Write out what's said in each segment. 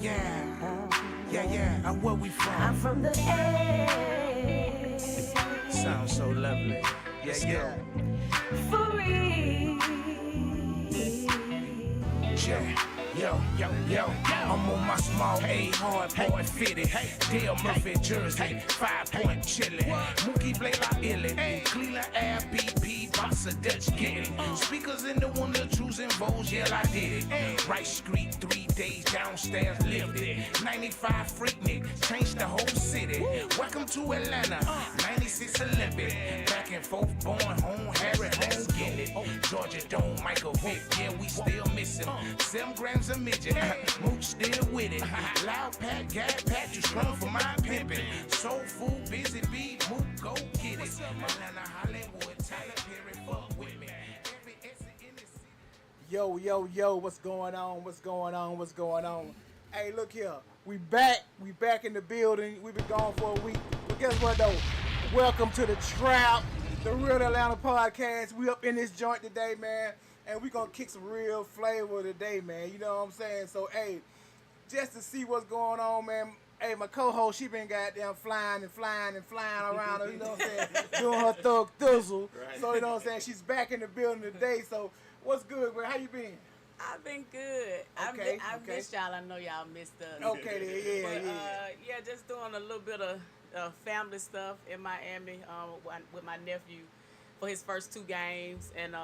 Yeah. And where we from? I'm from the A. Sounds so lovely. Yeah. Free. Yo, I'm on my small A, hard boy fitted. Dale Murphy jersey, 5-point chillin'. Mookie Blade like illin'. Cleveland Air BP, Bossa Dutch get it. Speakers in the one of the truths and vows, yeah, I did it. Rice Street, 3 days downstairs, lived it. 95 Freaknik, changed the whole city. Welcome to Atlanta, 96 Olympic. Back and forth, born home, Harry, let's get it. Georgia Dome, Michael Vick, yeah, we still missing. 7 grams of midget, Mooch still with it. Loud pack, gas pack, you strong for my pimpin'. Soul food, busy bee, Mook, go get it. Atlanta, Hollywood, Tyler Perry, fuck with me. Every exit in the city. Yo, what's going on? Hey, look here. We back in the building. We've been gone for a week. But guess what, though? Welcome to the Trap, the Real Atlanta Podcast. We up in this joint today, man. And we gonna kick some real flavor today, man. You know what I'm saying? So, hey, just to see what's going on, man. Hey, my co-host, she been goddamn flying around her, you know what I'm saying? Doing her thug thizzle. Right. So, you know what I'm saying? She's back in the building today. So, what's good, bro? How you been? I've been good. Okay, I missed y'all. I know y'all missed us. Okay, yeah, just doing a little bit of family stuff in Miami with my nephew for his first 2 games, and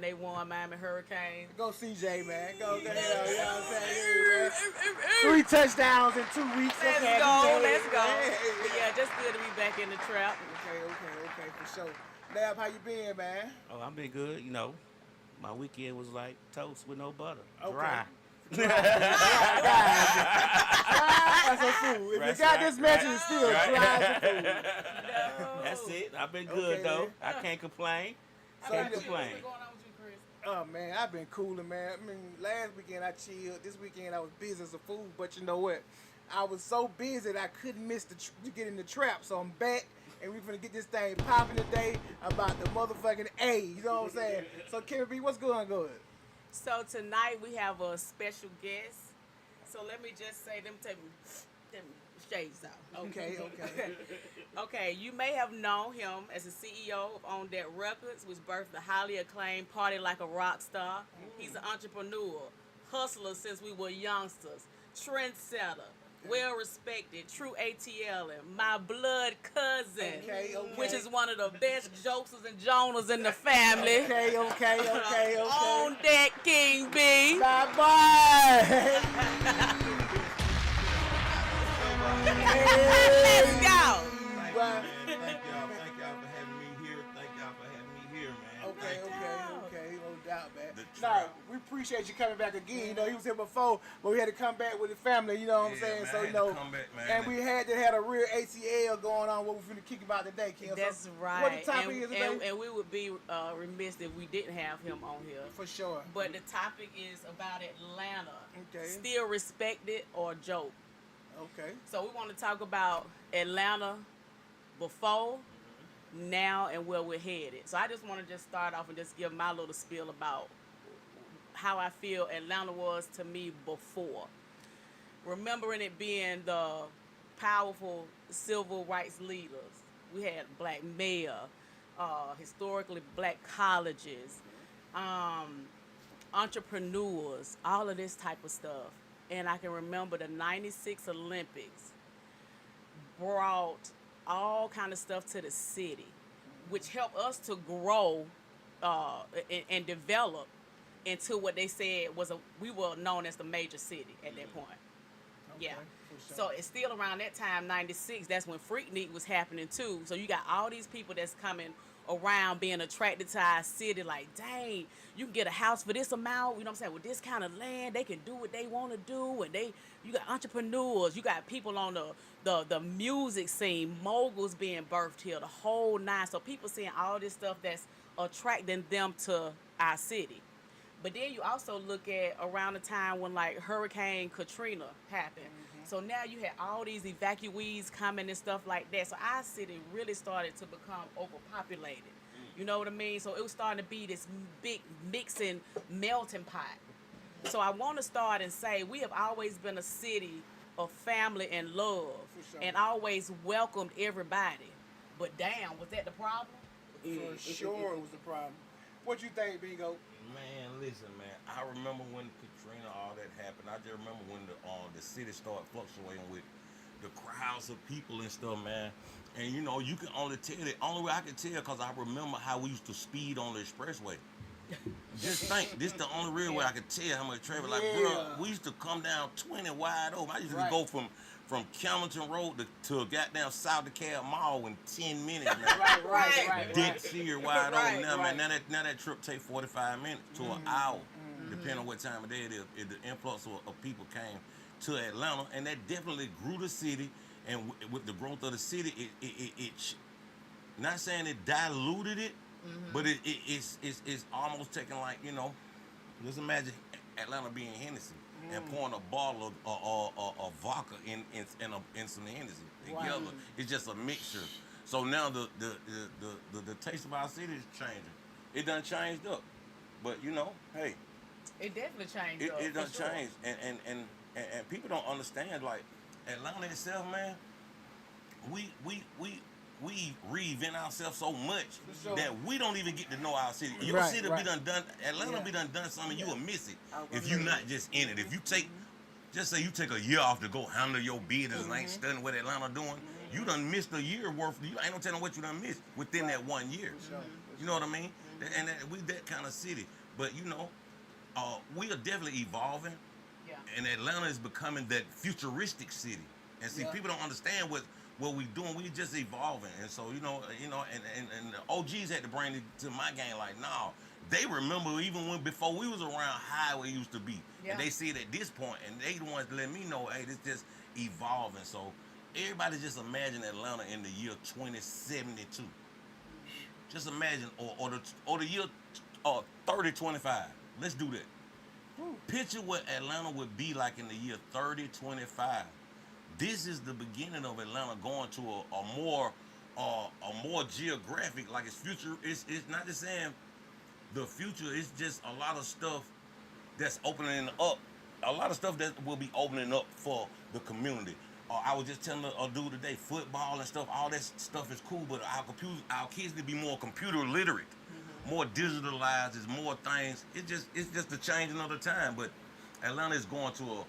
they won Miami Hurricanes. Go CJ, man. Go, you know what I'm saying? 3 touchdowns in 2 weeks. Let's go. But yeah, just good to be back in the Trap. Okay, for sure. Lab, how you been, man? Oh, I've been good. You know, my weekend was like toast with no butter. Okay. Dry. That's a food. If you got this message, it's still dry as a food. No. That's it. I've been good, though. I can't complain. What's going on with you, Chris? Oh, man, I've been cooling, man. I mean, last weekend I chilled. This weekend I was busy as a fool. But you know what? I was so busy that I couldn't miss to get in the Trap. So I'm back, and we're finna get this thing popping today about the motherfucking A. You know what I'm saying? So, Kevin B, what's going good? So tonight we have a special guest. So let me just say, them shades out. Okay. Okay, you may have known him as the CEO of On That Records, which birthed the highly acclaimed Party Like a Rock Star. He's an entrepreneur, hustler since we were youngsters, trendsetter, well-respected, true ATL, and my blood cousin, Okay. which is one of the best jokesters and joners in the family. Okay. On that King B. Bye-bye. Let's go. Thank y'all for having me here, man. Okay, no doubt, man. Nah, we appreciate you coming back again. You know, he was here before, but we had to come back with the family, you know what I'm saying? Man, So, I you had know, to come back, man. and we had a real ATL going on, what we're finna kick about today, Kim. That's so right. What the topic is today? And we would be remiss if we didn't have him on here. For sure. But the topic is about Atlanta. Okay. Still respected or joke? Okay. So we want to talk about Atlanta before, now, and where we're headed. So I just want to just start off and just give my little spiel about how I feel Atlanta was to me before. Remembering it being the powerful civil rights leaders. We had black mayor, historically black colleges, entrepreneurs, all of this type of stuff. And I can remember the 96 Olympics brought all kind of stuff to the city, which helped us to grow and develop into what they said we were known as the major city at that point. Okay, Yeah. for sure. So it's still around that time, 96, that's when Freaknik was happening too. So you got all these people that's coming around being attracted to our city, like, dang, you can get a house for this amount, you know what I'm saying, with this kind of land, they can do what they want to do, and you got entrepreneurs, you got people on the music scene, moguls being birthed here, the whole 9, so people seeing all this stuff that's attracting them to our city. But then you also look at around the time when like Hurricane Katrina happened. Mm-hmm. So now you had all these evacuees coming and stuff like that. So our city really started to become overpopulated. You know what I mean? So it was starting to be this big mixing melting pot. So I want to start and say we have always been a city of family and love, For sure. and always welcomed everybody. But damn, was that the problem? For sure it was the problem. What you think, Bingo? Man, listen, man. I remember when Katrina, all that happened. I just remember when the city started fluctuating with the crowds of people and stuff, man. And you know, you can only tell the only way I can tell because I remember how we used to speed on the expressway. Just think, this the only real way I could tell how much traffic. Like, bro, Yeah. we used to come down 20 wide open. I used to Right. go from Camilton Road to goddamn South DeKalb Mall in 10 minutes, man. Right. Dead serious wide Right, open now, right. man. Now that trip take 45 minutes to an hour, depending on what time of day it is. The influx of people came to Atlanta, and that definitely grew the city. And with the growth of the city, it not saying it diluted it, but it's almost taking, like, you know, just imagine Atlanta being Hennessy and pouring a bottle of vodka in some Hennessy together. Right. It's just a mixture. So now the taste of our city is changing. It done changed up, but you know, hey, It definitely changed. it though, done for sure. changed, and people don't understand, like, Atlanta itself, man. We reinvent ourselves so much sure. that we don't even get to know our city. Your Right, city right. be done. Atlanta Yeah. be done something. You will miss it I was if gonna you say not just in it. If you take, just say you take a year off to go handle your business and ain't studying what Atlanta doing, you done missed a year worth. You ain't no telling what you done missed within that 1 year. Sure. You know what I mean? And we that kind of city. But you know, we are definitely evolving, Yeah. and Atlanta is becoming that futuristic city. And see, Yeah. people don't understand what we doing. We just evolving. And so, you know, and the OGs had to bring it to my game. Like, no, they remember even when before we was around how it used to be. Yeah. And they see it at this point, and they the ones to let me know, hey, this just evolving. So everybody just imagine Atlanta in the year 2072. Just imagine, or the year 3025. Let's do that. Picture what Atlanta would be like in the year 3025. This is the beginning of Atlanta going to a more geographic, like its future. It's not just saying the future. It's just a lot of stuff that's opening up. A lot of stuff that will be opening up for the community. I was just telling a dude today, football and stuff. All that stuff is cool, but our kids need to be more computer literate, more digitalized. There's more things. It's just the changing of the time. But Atlanta is going to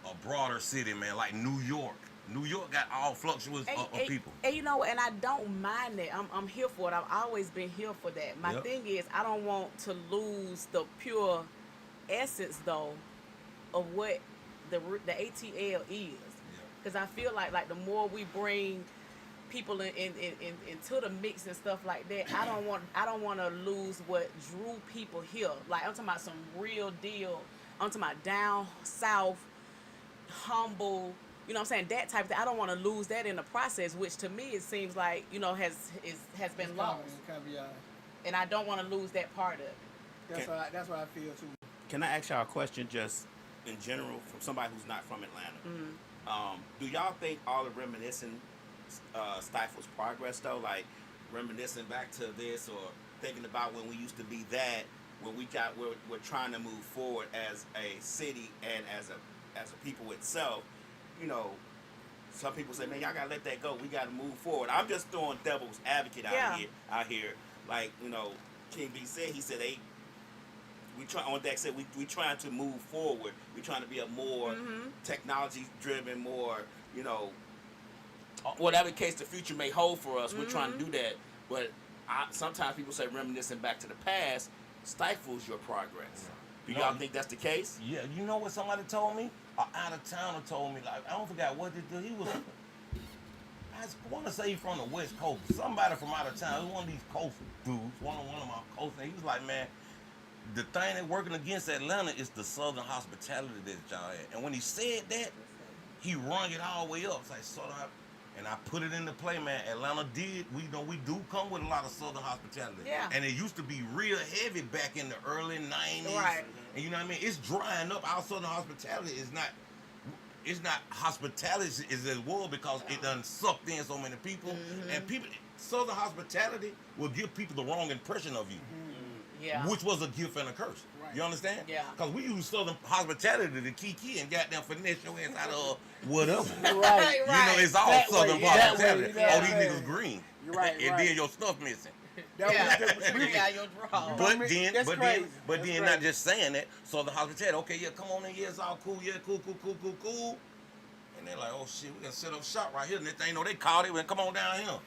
a broader city, man, like New York. New York got all fluctuations of people. And you know, and I don't mind that. I'm here for it. I've always been here for that. My Yep. thing is, I don't want to lose the pure essence, though, of what the ATL is. Because I feel like the more we bring people into the mix and stuff like that, I don't want to lose what drew people here. Like, I'm talking about some real deal. I'm talking about down south, humble. You know what I'm saying? That type of thing. I don't want to lose that in the process, which to me it seems like, you know, has been lost. And I don't want to lose that part of it. That's what I feel too. Can I ask y'all a question just in general from somebody who's not from Atlanta? Do y'all think all the reminiscing stifles progress though? Like reminiscing back to this or thinking about when we used to be that, when we're trying to move forward as a city and as a people itself. You know, some people say, man, y'all gotta let that go. We gotta move forward. I'm just throwing devil's advocate out here. Like, you know, King B said, he said, hey, we trying to move forward. We trying to be a more technology driven, more, you know, whatever case the future may hold for us. We're trying to do that. But sometimes people say reminiscing back to the past stifles your progress. Do y'all think that's the case? Yeah, you know what somebody told me? An out-of-towner told me, like, I don't forget what he was. I want to say he's from the West Coast. Somebody from out of town. It was one of these coast dudes. One of my coast. And he was like, man, the thing that's working against Atlanta is the southern hospitality that y'all had. And when he said that, he rung it all the way up. It's like southern, and I put it into play, man. Atlanta did. We do come with a lot of southern hospitality. Yeah. And it used to be real heavy back in the early 90s. Right. And you know what I mean? It's drying up. Our southern hospitality is not. It's not hospitality as it was because it done sucked in so many people. And people, southern hospitality will give people the wrong impression of you. Yeah. which was a gift and a curse. Right. You understand? Yeah. Because we use Southern hospitality to kiki and goddamn finesse your ass out of whatever. Right. You know, it's all That Southern way, that way, hospitality. you know Oh, what these I'm saying? niggas green. You're right, And right. then your stuff missing. That Yeah. was You got your draw. But That's then, crazy. but That's then, crazy. not just saying that. So the hospitality, okay, yeah, come on in, yeah, it's all cool, yeah, cool. And they're like, oh shit, we gotta set up shop right here. And they know they called it and come on down here.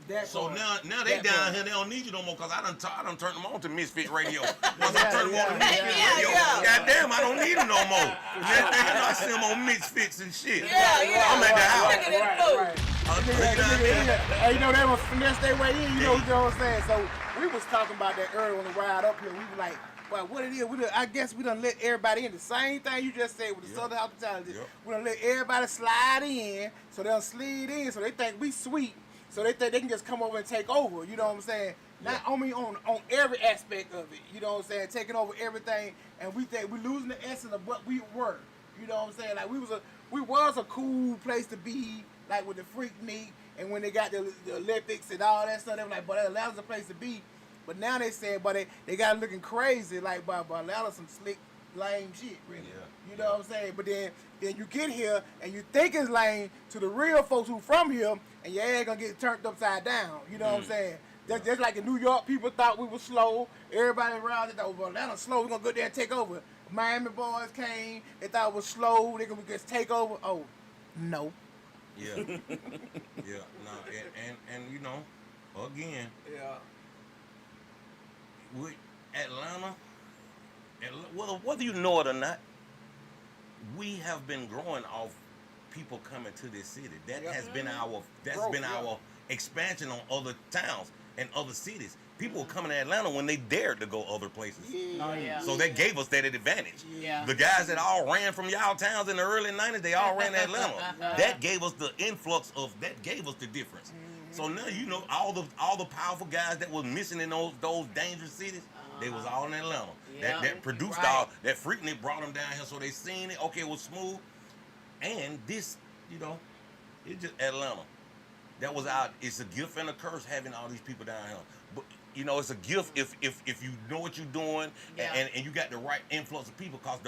That So part. now they That down part. here, they don't need you no more because I done turned them on to Misfit Radio. Once I turned them on to yeah, Misfit yeah, Radio, yeah. goddamn, I don't need them no more. Next thing you know, I see them on Misfits and shit. Yeah. I'm at the house. Look at that food. You know what I mean? Hey, you know they was finesse their way in. You know what I'm saying? So we was talking about that earlier on the ride up here. We were like, well, what it is? I guess we done let everybody in. The same thing you just said with the Southern hospitality. Yep. We done let everybody slide in, so they'll slide in, so they think we sweet. So they think they can just come over and take over, you know what I'm saying? Not only on every aspect of it, you know what I'm saying? Taking over everything, and we think we're losing the essence of what we were, you know what I'm saying? Like we was a cool place to be, like with the Freaknik, and when they got the Olympics and all that stuff, they were like, but Atlanta's a place to be. But now they saying, but they got looking crazy, like but Atlanta's some slick, lame shit, really. Yeah. You know what I'm saying? But then you get here and you think it's lame to the real folks who from here, and your ass gonna get turned upside down. You know what I'm saying? Just like in New York, people thought we were slow. Everybody around it thought, well, Atlanta's slow. We're gonna go there and take over. Miami boys came. They thought it was slow. They gonna just take over. Oh, no. Yeah. Yeah. No, and you know, again, Yeah. with Atlanta, whether you know it or not, we have been growing off people coming to this city. That has been our our expansion on other towns and other cities. People were coming to Atlanta when they dared to go other places. Oh, yeah. So that gave us that advantage. Yeah. The guys that all ran from y'all towns in the early 90s, they all ran to Atlanta. That gave us the influx that gave us the difference. So now you know all the powerful guys that was missing in those dangerous cities, they was all in Atlanta. Yeah. That produced Right. all that Freaknik brought them down here, so they seen it. Okay, it was smooth. And this, you know, it just Atlanta. That was it's a gift and a curse having all these people down here. But you know, it's a gift if you know what you're doing and you got the right influence of people. Cause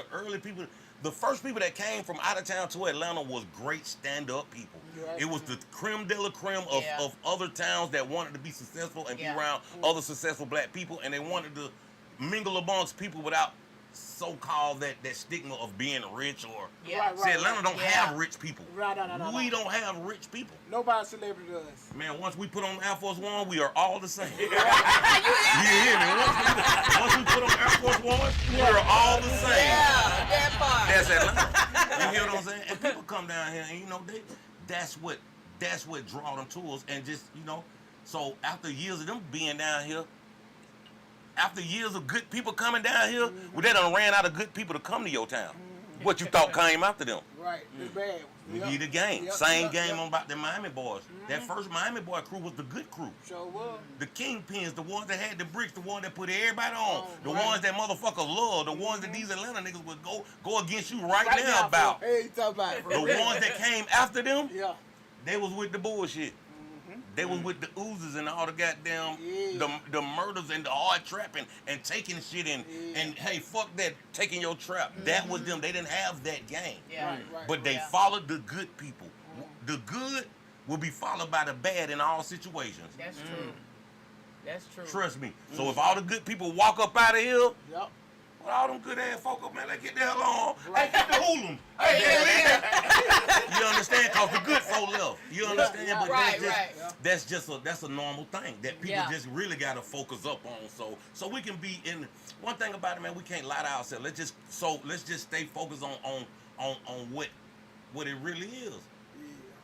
the first people that came from out of town to Atlanta was great stand-up people. Right. It was the creme de la creme of other towns that wanted to be successful and be around other successful black people, and they wanted to mingle amongst people without so-called that stigma of being rich or Yeah. see, Atlanta don't have rich people. Right, no. We don't have rich people. Nobody celebrity does. Man, once we put on Air Force One, we are all the same. You hear me? Once we put on Air Force One, we are all the same. Yeah, that part. That's Atlanta. You hear what I'm saying? And people come down here, and you know, that's what draw them to us. And just, you know, so after years of them being down here, after years of good people coming down here, well, they done ran out of good people to come to your town. What you thought came after them? Right, it's bad. We Yep. be the game. Yep, Same yep, game yep. on about the Miami boys. That first Miami boy crew was the good crew. Sure was. The kingpins, the ones that had the bricks, the ones that put everybody on, the right. ones that motherfuckers love, the ones that these Atlanta niggas would go against you right now now, about. Hey, you talking about it, The bro. ones that came after them, Yeah. they was with the bullshit. They was with the oozes and all the goddamn the murders and the hard trapping and taking shit and hey, fuck that, taking your trap. That was them. They didn't have that game. Yeah. Right. But they followed the good people. The good will be followed by the bad in all situations. That's true. That's true. Trust me. So if all the good people walk up out of here, Yep. well, all them good ass folk up, man, let's get the hell on. Right. Hey, get the hoolum. You understand? Cause the good folk left. You understand? yeah. But Right, that's a normal thing that people just really gotta focus up on. So we can be in. One thing about it, man, we can't lie to ourselves. Let's just stay focused on what it really is.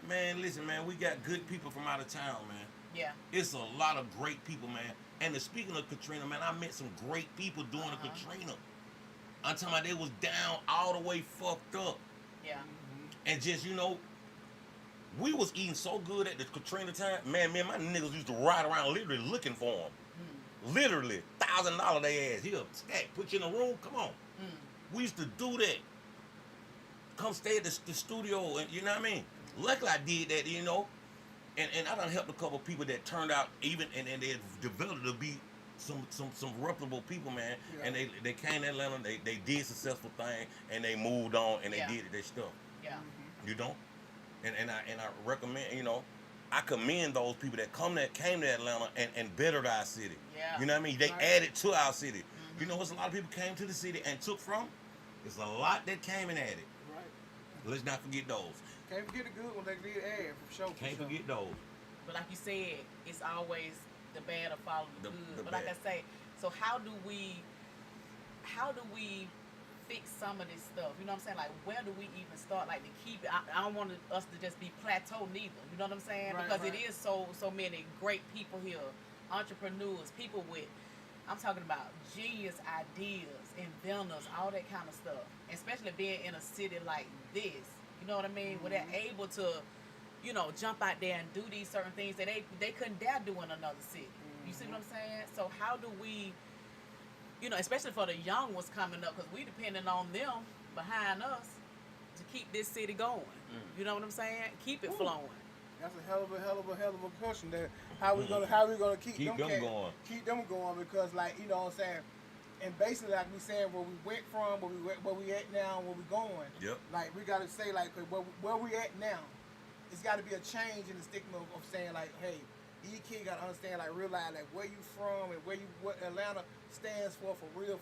Man, listen, man, we got good people from out of town, man. Yeah. It's a lot of great people, man. And speaking of Katrina, man, I met some great people during the Katrina. I'm talking about they was down all the way fucked up. Yeah. And just, you know, we was eating so good at the Katrina time. Man, my niggas used to ride around literally looking for them. Literally, $1,000 they ass. Here, stack, put you in a room, come on. We used to do that. Come stay at the studio, and you know what I mean? Luckily I did that, you know. And I done helped a couple people that turned out even, and they developed to be some reputable people, man, Yeah. and they came to Atlanta, they did successful thing, and they moved on, and they Yeah. did their stuff. Yeah. You don't, and I recommend, I commend those people that came to Atlanta and bettered our city. Yeah. You know what I mean? They Right. added to our city. You know what's a lot of people came to the city and took from? It's a lot that came and added. Right. Let's not forget those. Can't forget the good one they did add for sure. Can't forget those. But like you said, it's always the bad or follow the good. The But like I bad. say, so how do we fix some of this stuff? You know what I'm saying? Like, where do we even start? Like, to keep it. I don't want us to just be plateau neither. You know what I'm saying? Right, Because right. it is so many great people here, entrepreneurs, people with, I'm talking about genius ideas, inventors, all that kind of stuff. Especially being in a city like this. You know what I mean? Where they're able to, jump out there and do these certain things that they couldn't dare do in another city. You see what I'm saying? So how do we, especially for the young ones coming up, because we depending on them behind us to keep this city going. You know what I'm saying? Keep it flowing. That's a hell of a question. That how we gonna keep them going. Keep them going, because like you know what I'm saying. And basically, like we saying, where we went from, where we at now, where we going. Yep. Like we gotta say, like where we at now, it's got to be a change in the stigma of saying, like, hey, these kids gotta understand, like, realize, like, where you from and what Atlanta stands for real.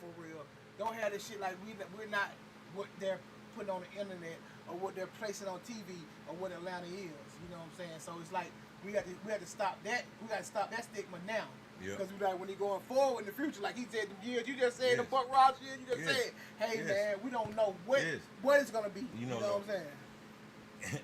Don't have this shit like we're not what they're putting on the internet or what they're placing on TV or what Atlanta is. You know what I'm saying? So it's like we have to stop that. We got to stop that stigma now. Yeah. Because we like when he going forward in the future, like he said, the years you just said, the Yes. Buck Rogers years, you just Yes. said, hey Yes. man, we don't know what Yes. what it's gonna be. You know know. what I'm saying?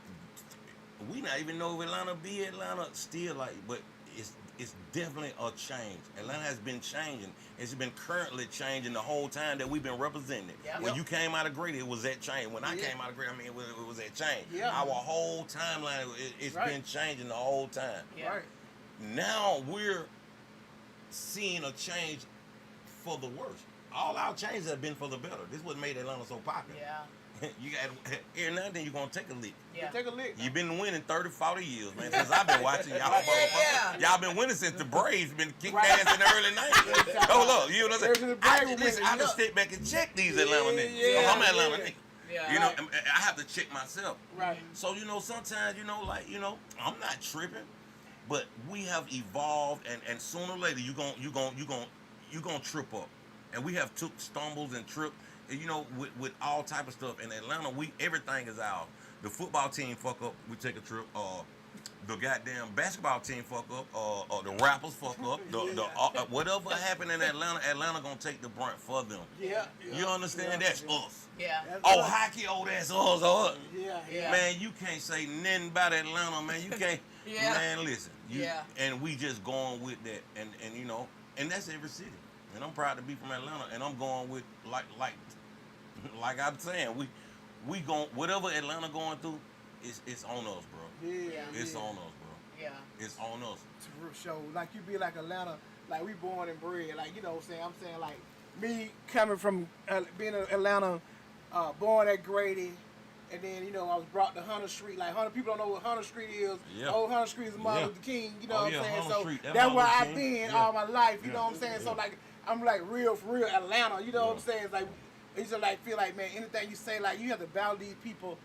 We not even know if Atlanta be Atlanta still, like, but it's definitely a change. Atlanta has been changing. It's been currently changing the whole time that we've been representing it. Yep. When Yep. you came out of Grady, it was that change. When I Yeah. came out of Grady, I mean, it was that change. Yeah. Our whole timeline, it's Right. been changing the whole time. Yeah. Right. Now we're seeing a change for the worse. All our changes have been for the better. This is what made Atlanta so popular. Yeah. You got every now and then you're gonna take a lick. Yeah. Take a lick. You've been winning 30, 40 years, man. Since I've been watching y'all. Yeah. Y'all been winning since the Braves been kicking Right. ass in the early 90s. Hold up, you know what I'm Ever since saying? the Braves were Listen, I winning, can yeah. sit back and check these Atlanta niggas. yeah, I'm an Atlanta yeah. nigga. Yeah. You know, Right. I have to check myself. Right. So, sometimes, I'm not tripping, but we have evolved, and sooner or later you gonna trip up. And we have took stumbles and tripped, with all type of stuff. In Atlanta, everything is ours. The football team fuck up, we take a trip. The goddamn basketball team fuck up. The rappers fuck up. Whatever happened in Atlanta gonna take the brunt for them. Yeah. You understand? Yeah. That's us. Yeah. That's Oh, right. hockey, that's us. Yeah. Yeah. Man, you can't say nothing about Atlanta, man. You can't. Yeah. Man, listen. Yeah. And we just going with that, and that's every city. And I'm proud to be from Atlanta, and I'm going with like I'm saying, we going whatever Atlanta going through, it's on us, bro. Yeah. It's yeah. on us, bro. Yeah. It's on us. To show like you be like Atlanta, like we born and bred, like you know what I'm saying like me coming from being in Atlanta, born at Grady, and then I was brought to Hunter Street. Like Hunter, people don't know what Hunter Street is. Yeah. Old Hunter Street is Martin Yeah. Luther King. You know Oh, what yeah, I'm saying? Hunter So Street, that that's Martin where Luther I've King. been Yeah. all my life. You Yeah. know what I'm saying? So Yeah. like I'm like real for real Atlanta. You know what I'm Yeah. saying? It's like I used to like feel like, man, anything you say, like you have to battle these people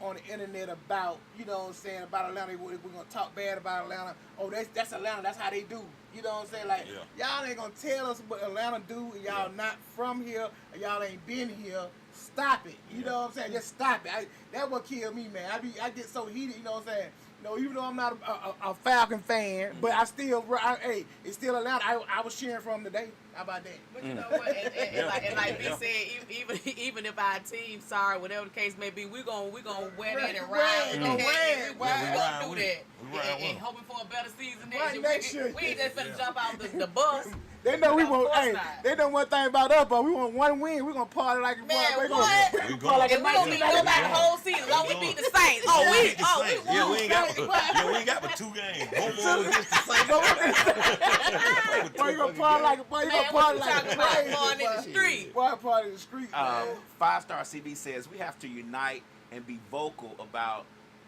on the internet about, you know what I'm saying, about Atlanta. We're gonna talk bad about Atlanta. Oh, that's Atlanta. That's how they do. You know what I'm saying? Like y'all ain't gonna tell us what Atlanta do, and y'all not from here, and y'all ain't been here. Stop it. You know what I'm saying? Just stop it. That's what killed me, man. I get so heated. You know what I'm saying? Even though I'm not a Falcon fan, but I still, hey, it's still Atlanta. I was cheering for them today. How about that? But you know what? And like B said, even if our team, sorry, whatever the case may be, we're gonna win it and ride. We gonna win. We we ride gonna with do it. that. We ride with And it. hoping for a better season Right, next year. next year. We ain't just finna jump out the bus. They know we Of want. course Hey, not. they know one thing about us, but we want one win. We gonna party like Man, we what? gonna We party like go. a And we don't beat nobody the whole season. Long we beat the Saints. We won. Yeah, we ain't got but 2 games. Both of them against the Saints. Boy, you gonna party like Man, you gonna what party you like talking a about crazy. going in the street? Boy, party in the street, man. 5-star CB says we have to unite and be vocal about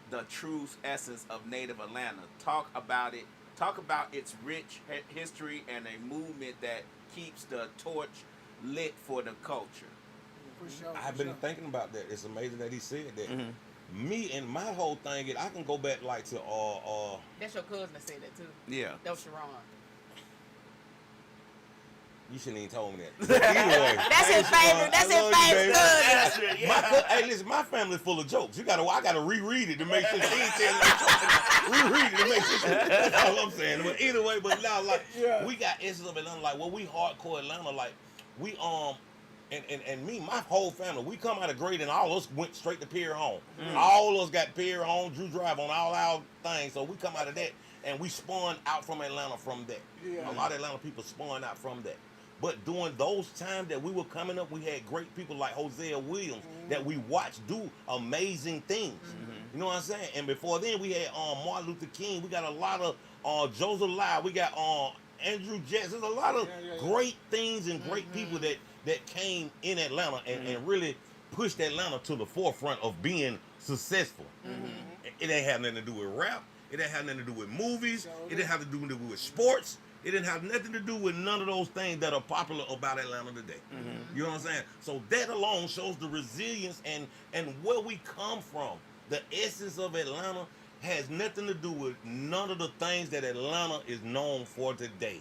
the true essence of Native Atlanta. Talk about it. Talk about its rich history and a movement that keeps the torch lit for the culture. For sure. I've been thinking about that. It's amazing that he said that. Me and my whole thing is I can go back like to That's your cousin that said that too. Yeah. That was Sharon. you shouldn't even told me that. But either way, That's his favorite. That's his favorite cousin. Hey, listen, my family's full of jokes. I gotta reread it to make sure she ain't telling me jokes. Reread it to make sure. That's all I'm saying. But either way, but now like we got essence of Atlanta. Like we hardcore Atlanta. Like we and me, my whole family, we come out of Great and all of us went straight to Pier Home. All of us got Pier Home, Drew Drive on all our things. So we come out of that and we spun out from Atlanta from that. Yeah. A lot of Atlanta people spun out from that. But during those times that we were coming up, we had great people like Hosea Williams that we watched do amazing things. You know what I'm saying? And before then, we had Martin Luther King. We got a lot of Joseph Lai. We got Andrew Jackson. There's a lot of great things and great people that came in Atlanta and really pushed Atlanta to the forefront of being successful. It ain't have nothing to do with rap. It didn't have nothing to do with movies. It didn't have to do with sports. It didn't have nothing to do with none of those things that are popular about Atlanta today. You know what I'm saying? So that alone shows the resilience and where we come from. The essence of Atlanta has nothing to do with none of the things that Atlanta is known for today.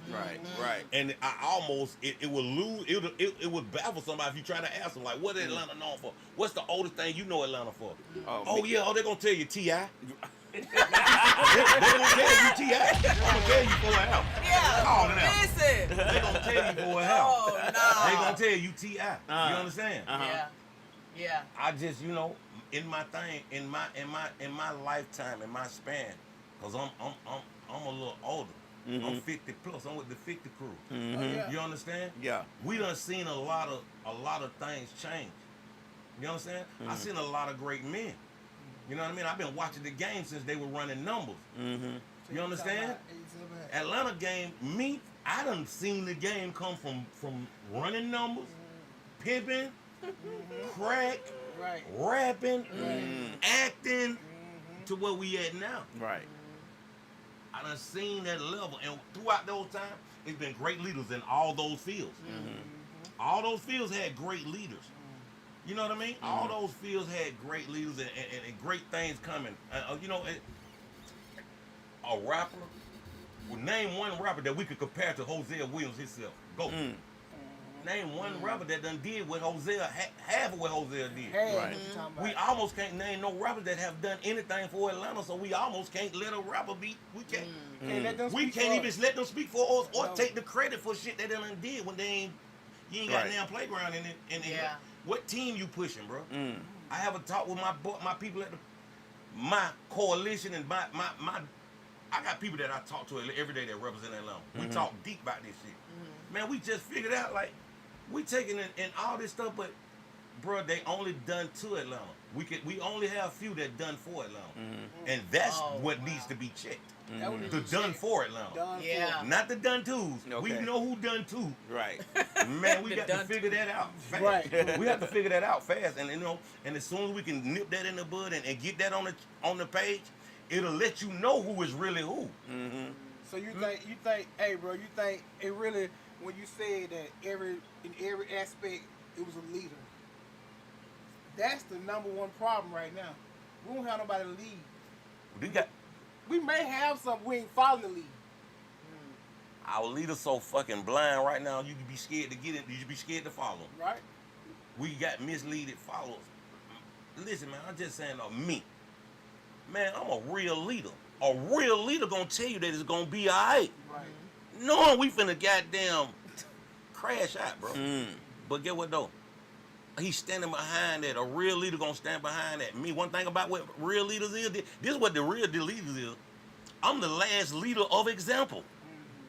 Right. And I almost it would lose it would baffle somebody if you try to ask them like, what is Atlanta known for? What's the oldest thing you know Atlanta for? They're gonna tell you T.I. They're gonna tell you T.I. I'm gonna tell you for a house. Call it out. Listen. They're gonna tell you for a house. Oh no. They're gonna tell you T.I. You understand? Yeah. I just, in my thing, in my lifetime, in my span, cause I'm a little older. I'm 50 plus. I'm with the 50 crew. You understand? Yeah. We done seen a lot of things change. You understand? I seen a lot of great men. You know what I mean? I've been watching the game since they were running numbers. You understand? Atlanta game, I done seen the game come from running numbers, pimping, crack, rapping, acting, to where we at now. Right. I done seen that level. And throughout those times, it's been great leaders in all those fields. All those fields had great leaders. You know what I mean? All those fields had great leaders and great things coming. A rapper, name one rapper that we could compare to Hosea Williams himself. Go. Name one rapper that done did what Hosea, half of what Hosea did. Right. We almost can't name no rappers that have done anything for Atlanta, so we almost can't let a rapper be. We can't. We can't even let them speak for us or take the credit for shit that they done did when you ain't got damn playground in it. What team you pushing, bro? I have a talk with my people at my coalition and my I got people that I talk to every day that represent Atlanta. We talk deep about this shit. Man, we just figured out like we taking in all this stuff, but bro, they only done to Atlanta. We only have a few that done for Atlanta, and that's what needs to be checked. The done for Atlanta, not the done twos. We know who done two. Right. Man, we got to figure that out fast. Right. We have to figure that out fast, and and as soon as we can nip that in the bud and get that on the page, it'll let you know who is really who. So you think, hey bro, you think it really, when you said that in every aspect it was a leader, that's the number one problem right now. We don't have nobody to lead. We may have some, we ain't following the lead. Our leader's so fucking blind right now, you can be scared to get it, you should be scared to follow him. Right. We got misleaded followers. Listen, man, I'm just saying, me. Man, I'm a real leader. A real leader gonna tell you that it's gonna be all right. Right. Knowing we finna goddamn crash out, bro. But get what though? He's standing behind that. A real leader gonna stand behind that. Me, one thing about what real leaders is, this is what the real leaders is. I'm the last leader of example.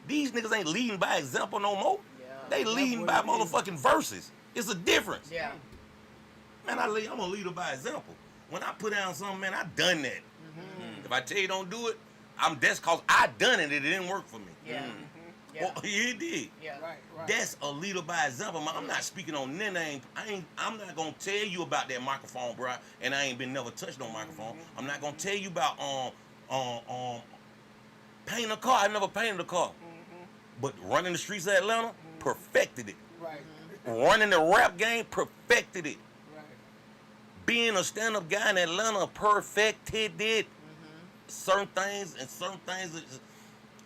These niggas ain't leading by example no more. They leading by motherfucking verses. It's a difference. Yeah. Man, I'm a leader by example. When I put down something, man, I done that. If I tell you don't do it, that's cause I done it. It didn't work for me. Yeah. Well, it did. Yeah. Right. That's a leader by example. I'm not speaking on name. I'm not gonna tell you about that microphone, bro. And I ain't been never touched no microphone. I'm not gonna tell you about Painting a car, I never painted a car. But running the streets of Atlanta, perfected it. Right. Running the rap game, perfected it. Right. Being a stand-up guy in Atlanta, perfected it. Certain things,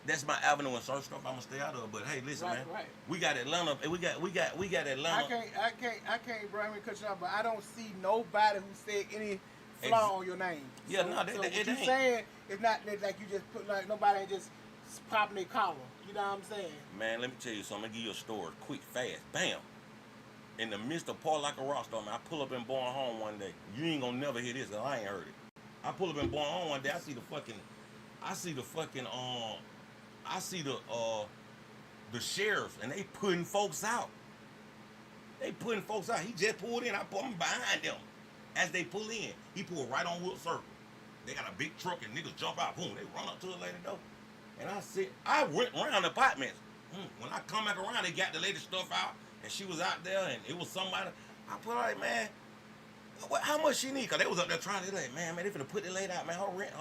that's my avenue, and certain stuff I'm gonna stay out of. But hey, listen, Right, man, right. we got Atlanta, we got Atlanta. I can't, bro, I'm gonna cut you off, but I don't see nobody who said any flaw on your name. Yeah, so, no, so what it you ain't. saying is not that, like you just put, like nobody ain't just popping their collar. You know what I'm saying? Man, let me tell you something. I'm gonna give you a story, quick, fast, bam. In the midst of Paul like a rock star, man, I pull up in Born Home one day. You ain't gonna never hear this, cause I ain't heard it. I pull up in Born Home one day. I see the sheriffs, and they putting folks out. He just pulled in. I'm behind them. As they pull in, he pulled right on Wood Circle. They got a big truck and niggas jump out. Boom, they run up to the lady door. And I went around the apartments. When I come back around, they got the lady stuff out, and she was out there, and it was somebody. I put her like, man, how much she need? Cause they was up there trying to like, man, they finna put the lady out, man. Her rent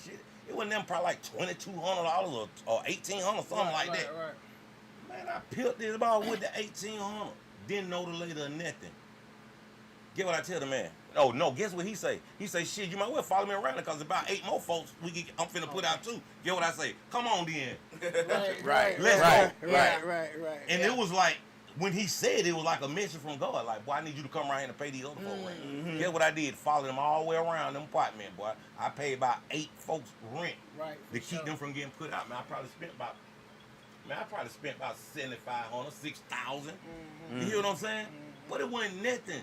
shit. It wasn't them probably like $2,200 or $1,800, something like that. Right. Man, I peeled this ball with the $1,800. Didn't know the lady or nothing. Get what I tell the man? Oh no, guess what he say? He say, shit, you might well follow me around because about 8 more folks I'm finna put out too. Get what I say? Come on then. Right. Let's go. Right. And it was like, when he said it was like a mission from God. Like, boy, I need you to come around here and pay these other folks rent. Guess what I did? Follow them all the way around them apartment, boy. I paid about 8 folks rent to keep them from getting put out. Man, I probably spent about $7,500, $6,000. You hear what I'm saying? But it wasn't nothing.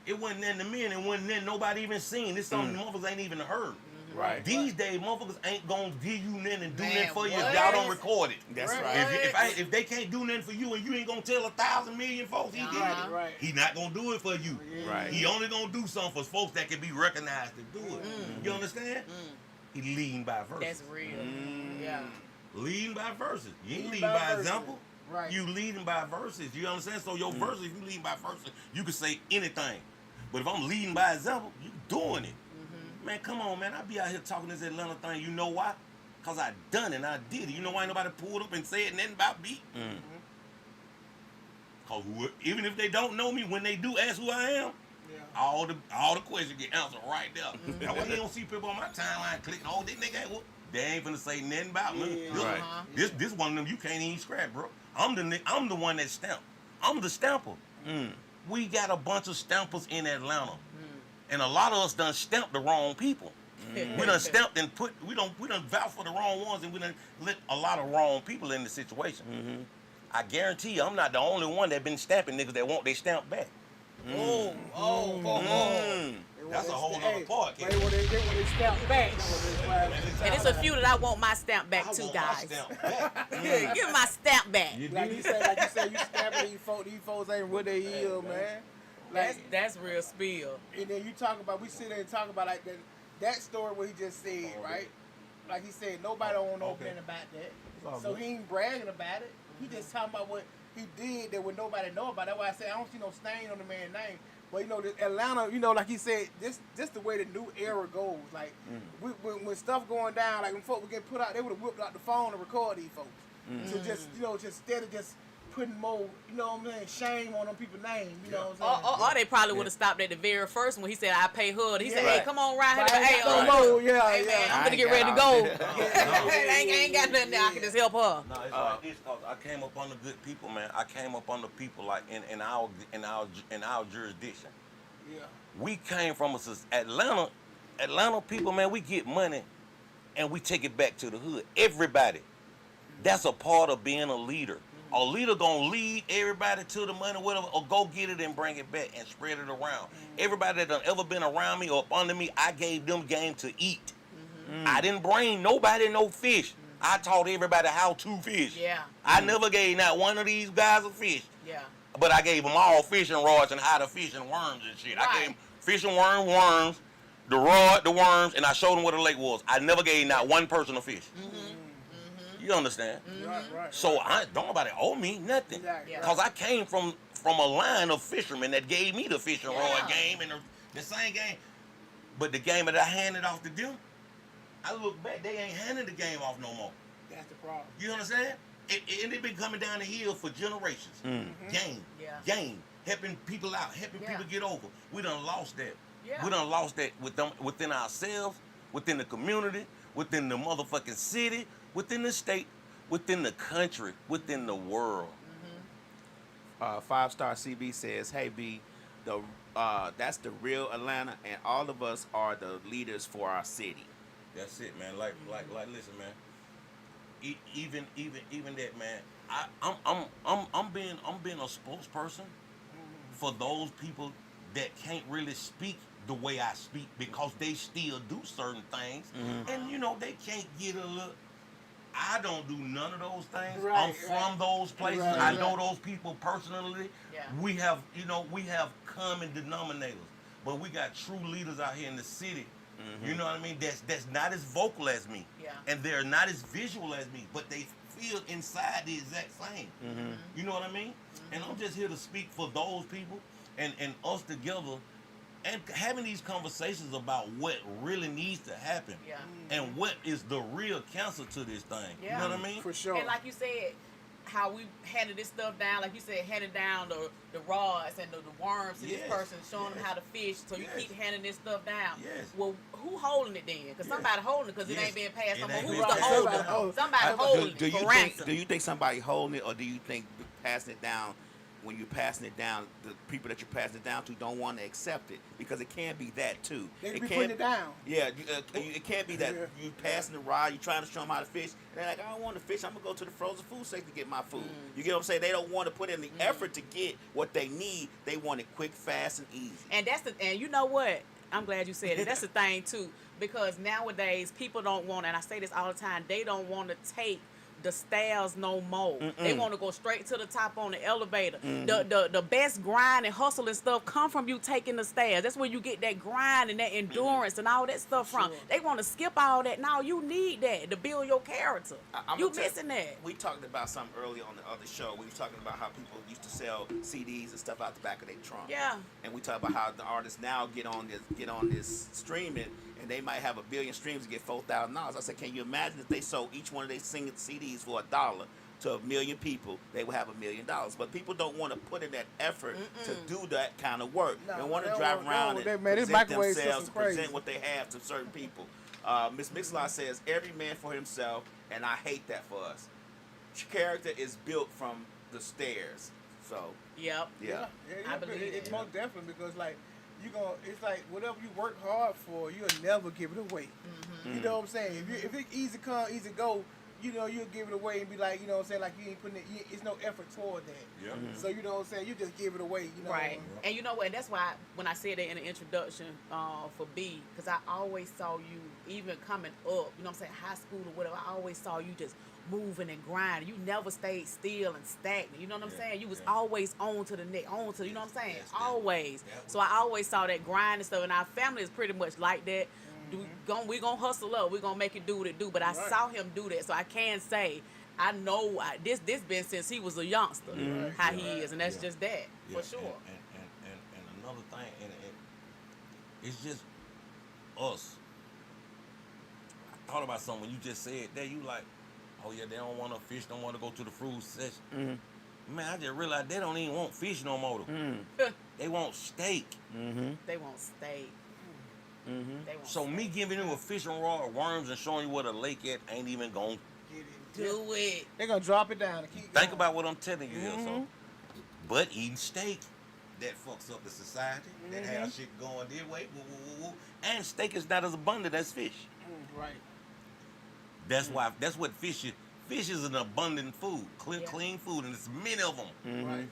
It wasn't nothing to me, and it wasn't nothing nobody even seen. This something motherfuckers ain't even heard. Right. These days, motherfuckers ain't gonna give you nothing and do Man, nothing for you if what? y'all don't record it. That's Right. right. If they can't do nothing for you and you ain't gonna tell 1,000 million folks he did it, Right. he not gonna do it for you. Right. He only gonna do something for folks that can be recognized to do it. You understand? He leading by verses. That's real. Yeah. Leading by verses. You ain't Leading leading by by verses. example. Right. You leading by verses. You understand? So your verses, if you leading by verses, you can say anything. But if I'm leading by example, you doing it. Man, come on, man. I be out here talking this Atlanta thing. You know why? Because I done it and I did it. You know why ain't nobody pulled up and said nothing about me? Because even if they don't know me, when they do ask who I am, all the questions get answered right there. Now, when you don't see people on my timeline clicking, oh, this nigga ain't, they ain't finna say nothing about me. Right. This one of them you can't even scrap, bro. I'm the one that stamped. I'm the stamper. We got a bunch of stampers in Atlanta. And a lot of us done stamped the wrong people. We done stamped and we done vouch for the wrong ones, and we done let a lot of wrong people in the situation. I guarantee you, I'm not the only one that been stamping niggas that want their stamp back. That's a whole nother part, kid. They want they stamp back. And it's a few that I want my stamp back too, guys. Give my stamp back. Like you said, you stamping these folks ain't what they is, man. Like, That's real spill. and then you talk about, we sit there and talk about like that story what he just said, right? Like he said, nobody don't know nothing about that. So he ain't bragging about it. He just talking about what he did that would nobody know about. That's why I say I don't see no stain on the man's name. But you know, Atlanta, you know, like he said, this the way the new era goes. Like when stuff going down, like when folks would get put out, they would have whipped out the phone and record these folks. So just instead of just putting more, you know what I'm saying, shame on them people's names, you know what I'm saying? Or they probably would have stopped at the very first when he said, I pay HUD. He said, Yeah. hey, come on right But here. I Hey, ain't got no more, hey, man, I'm gonna get ready to go. I ain't got nothing there. I can just help her. No, it's like this, cause I came up under good people, man. I came up under people like in our jurisdiction. Yeah. We came from Atlanta people, man. We get money and we take it back to the hood. Everybody. That's a part of being a leader. A leader gonna lead everybody to the money, whatever, or go get it and bring it back and spread it around. Everybody that done ever been around me or up under me, I gave them game to eat. I didn't bring nobody no fish. I taught everybody how to fish. Yeah. I never gave not one of these guys a fish. Yeah. But I gave them all fishing rods and how to fish and worms and shit. I gave them fishing worms, the rod, the worms, and I showed them what a lake was. I never gave not one person a fish. You understand? Right. So don't nobody owe me nothing. Exactly. Yeah. Because I came from a line of fishermen that gave me the fishing rod game and the same game. But the game that I handed off to them, I look back, they ain't handing the game off no more. That's the problem. You understand? And it been coming down the hill for generations. Game, Yeah. game, helping people out, helping Yeah. people get over. We done lost that. Yeah. We done lost that within ourselves, within the community, within the motherfucking city, within the state, within the country, within the world. 5-star CB says, "Hey B, that's the real Atlanta, and all of us are the leaders for our city." That's it, man. Like, listen, man. Even that, man. I'm being a spokesperson for those people that can't really speak the way I speak because they still do certain things, and they can't get a look. I don't do none of those things. I'm from those places. I know those people personally. Yeah. We have common denominators, but we got true leaders out here in the city. You know what I mean? That's not as vocal as me, and they're not as visual as me, but they feel inside the exact same. You know what I mean? And I'm just here to speak for those people and us together. And having these conversations about what really needs to happen and what is the real cancer to this thing. Yeah. You know what I mean? For sure. And like you said, how we handed this stuff down, like you said, handed down the rods and the worms to this person, showing them how to fish. So you keep handing this stuff down. Yes. Well, who holding it then? Because somebody holding it because it ain't being passed no more. ain't Who's being the passed holder? down. Somebody holding it for ransom. Do you think somebody holding it, or do you think passing it down? When you're passing it down, the people that you're passing it down to don't want to accept it, because it can be that too. They It be can't- putting it down. Yeah, it can't be that Yeah. you passing the rod, you trying to show them how to fish. And they're like, I don't want to fish. I'm gonna go to the frozen food section to get my food. You get what I'm saying? They don't want to put in the effort to get what they need. They want it quick, fast, and easy. And you know what? I'm glad you said it. That's the thing too, because nowadays people don't want, and I say this all the time, they don't want to take the stairs no more. They want to go straight to the top on the elevator. The best grind and hustle and stuff come from you taking the stairs. That's where you get that grind and that endurance and all that stuff from. They want to skip all that. No, you need that to build your character. You missing that. We talked about something earlier on the other show. We were talking about how people used to sell CDs and stuff out the back of their trunk. Yeah. And we talk about how the artists now get on this streaming, and they might have 1 billion streams to get $4,000. I said, can you imagine if they sold each one of their singing CDs for $1 to 1 million people? They would have $1 million. But people don't want to put in that effort to do that kind of work. No, they want to they drive don't- around no, and they- man, this present microwave themselves, system's crazy. present what they have to certain people. Miss Mixlaw says, every man for himself, and I hate that for us. Character is built from the stairs. So, Yep. yeah. I believe it's it. most definitely, because like it's like whatever you work hard for, you'll never give it away. You know what I'm saying? If it's easy come, easy go, you'll give it away and be like, you know what I'm saying, like you ain't putting it's no effort toward that. Yeah. So you know what I'm saying, you just give it away. You know. Right. And you know what? That's why when I said that in the introduction for B, because I always saw you, even coming up, you know what I'm saying, high school or whatever, I always saw you just moving and grinding. You never stayed still and stagnant. You know what I'm saying? You was always on to the next, on to, you know what I'm saying? Always. So I always saw that grind and stuff, and our family is pretty much like that. We gonna hustle up. We gonna make it do what it do. But I saw him do that, so I can say I know this been since he was a youngster, how he is, and that's just that for sure. And another thing, and it's just us. I thought about something when you just said that. You like, oh yeah, they don't want to fish, don't want to go to the fruit section. Man, I just realized they don't even want fish no more. They want steak. They want steak. They want So me giving you a fishing rod, worms, and showing you what a lake at ain't even gonna. do it. They're gonna drop it down and keep Think going. about what I'm telling you here. So, but eating steak, that fucks up the society. That has shit going their way. Woo, woo, woo, woo. And steak is not as abundant as fish. Right. That's why. That's what fish is. Fish is an abundant food, clean food, and there's many of them. Right.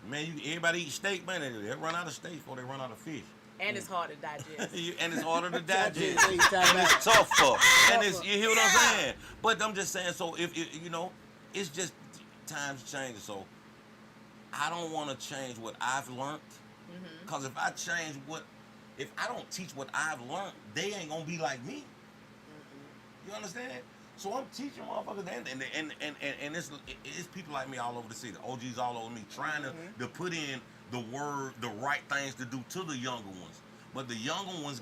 Man, everybody eat steak, man. They run out of steak before they run out of fish. And it's hard to digest. And it's harder to digest. Digest. And it's tougher. And it's, you hear what I'm saying? But I'm just saying, so if it's just times change. So I don't want to change what I've learned. Because if I don't teach what I've learned, they ain't gonna be like me. You understand? So I'm teaching motherfuckers, and it's people like me all over the city, OGs all over me, trying to put in the right things to do to the younger ones. But the younger ones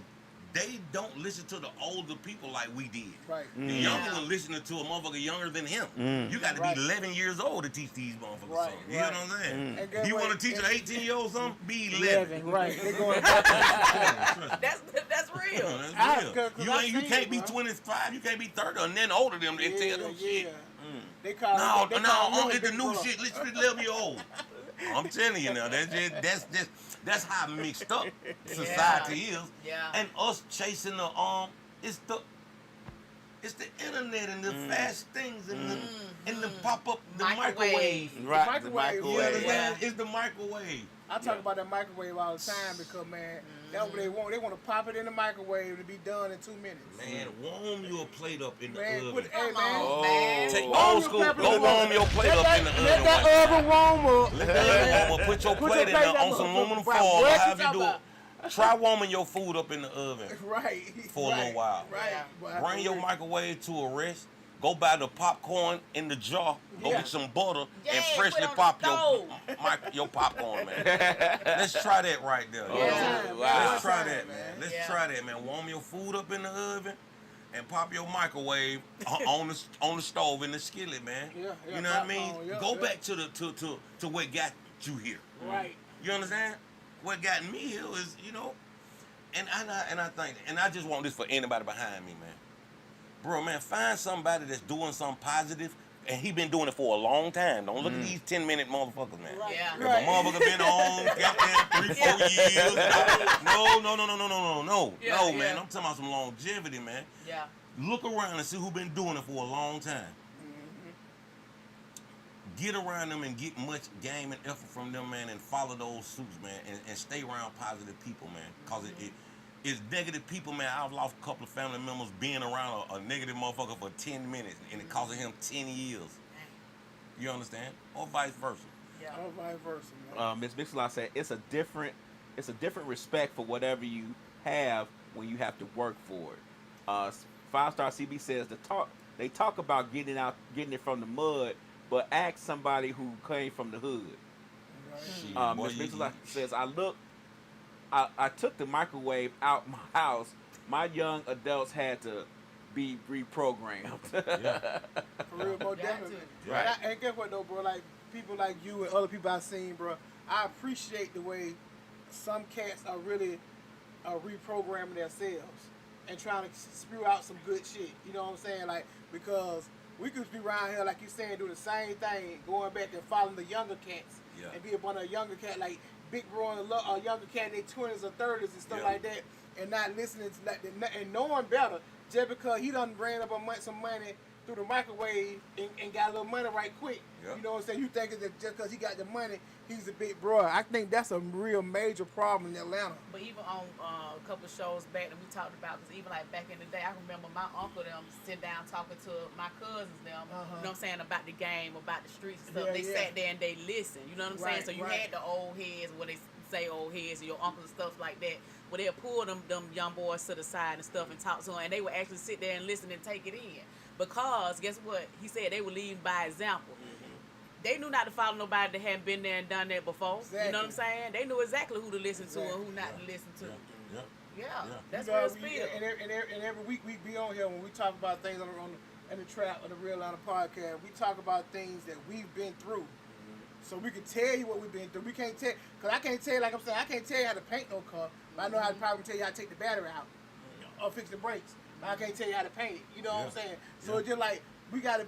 they don't listen to the older people like we did. Right. The younger one listening to a motherfucker younger than him. You got to Right. be 11 years old to teach these motherfuckers Right, something. You know right. what I'm saying? And guess You what? want to teach an 18-year-old something? Be 11, 11. right. They're going back. That's real. That's real. 'cause You I ain't. You seen can't it, be bro. 25. You can't be 30 and then older than them and tell them shit. They call No, they call no, women it's the big new brother. shit. Listen to 11-year-old. I'm telling you now, that's how mixed up society is. Yeah. And us chasing the it's the internet and the fast things and the pop up the microwave. Right, The the microwave, You yeah. understand? It's the microwave. I talk about that microwave all the time because, man, that's what they want. They want to pop it in the microwave and be done in 2 minutes. Man, warm your plate up in the Man, oven. put, hey, Come man. on, man. Take Warm old your school. pepper Go in the warm oven. your plate up in the oven. Let that oven warm up. Let that oven warm up. Put your plate in there on some aluminum foil or however you do it. Try warming your food up in the oven Right. for a little while. Right. Yeah. Right. Bring your microwave to a rest. Go buy the popcorn in the jar. Go Yeah. get some butter and Yeah, freshly put it on pop the your popcorn, man. Let's try that right there. One Yeah. time, Wow. man. Let's try that, man. man. Let's Yeah. try that, man. Warm your food up in the oven and pop your microwave on the stove in the skillet, man. Yeah, yeah, You know what I mean? popcorn, yeah, Go yeah. back to what got you here. Right. You understand? What got me here is, and I just want this for anybody behind me, man. Bro, man, find somebody that's doing something positive, and he been doing it for a long time. Don't look at these 10-minute motherfuckers, man. Right. Yeah. If a motherfucker been on goddamn 3-4 years, no, Yeah, man. yeah. I'm talking about some longevity, man. Yeah. Look around and see who been doing it for a long time. Get around them and get much game and effort from them, man, and follow those suits, man, and stay around positive people, man. Cause it's negative people, man. I've lost a couple of family members being around a negative motherfucker for 10 minutes, and it costing him 10 years. You understand? Or vice versa. Yeah. Or vice versa, man. Ms. Mixler said it's a different respect for whatever you have when you have to work for it. 5-Star CB says they talk about getting it from the mud, but ask somebody who came from the hood. Shit, boy, Ms. you- Mixler says I took the microwave out my house. My young adults had to be reprogrammed. Yeah. For real, bro, Got definitely. to. Right. And guess what, though, bro? Like, people like you and other people I've seen, bro, I appreciate the way some cats are really reprogramming themselves and trying to spew out some good shit. You know what I'm saying? Like, because we could be around here, like you saying, doing the same thing, going back and following the younger cats. Yeah. And be up on a younger cat, like Big Bro and a younger cat in their 20s or 30s and stuff Yeah. like that, and not listening to like and knowing better just because he done ran up some money through the microwave and got a little money right quick. Yeah. You know what I'm saying? You think that just because he got the money, he's a big bro. I think that's a real major problem in Atlanta. But even on a couple of shows back that we talked about, because even like back in the day, I remember my uncle them sitting down talking to my cousins them, you know what I'm saying, about the game, about the streets and stuff. Yeah, They yeah. sat there and they listened, you know what I'm Right, saying? So you right. had the old heads, what they say old heads, and your uncles and stuff like that, where they'll pull them young boys to the side and stuff and talk to them, and they would actually sit there and listen and take it in. Because guess what? He said they were leading by example. They knew not to follow nobody that hadn't been there and done that before. You know what I'm Exactly. saying? They knew exactly who to listen to and who not to listen to. Yeah. Yeah, Yeah. that's You know, real we- speed. and every week we be on here when we talk about things in the Trap or the Real Atlanta podcast. We talk about things that we've been through, so we can tell you what we've been through. We can't tell, cause I can't tell you, like I'm saying, I can't tell you how to paint no car, but I know how to probably tell you how to take the battery out or fix the brakes. But I can't tell you how to paint it. You know what I'm saying? So it's just like we gotta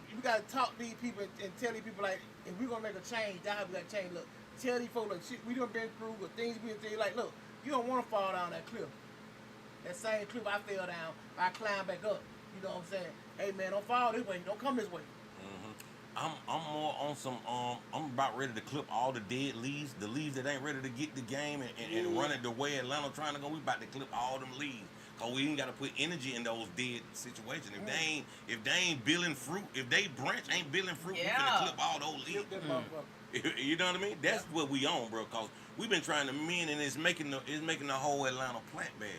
talk to these people and tell these people, like, if we're gonna make a change, that's how we gotta change. Look, tell these folks, like, shit we done been through, with things we done through. Like, look, you don't want to fall down that cliff. That same cliff I fell down, I climbed back up. You know what I'm saying? Hey man, don't fall this way. Don't come this way. I'm more on some I'm about ready to clip all the dead leaves, the leaves that ain't ready to get the game and run it the way Atlanta trying to go. We about to clip all them leaves. Cause we ain't gotta put energy in those dead situations. If they ain't building fruit, if they branch ain't building fruit, we Yeah. finna clip all those leaves. Flip that motherfucker. You know what I mean? That's what we on, bro. Cause we've been trying to mend, and it's making the whole Atlanta plant bad.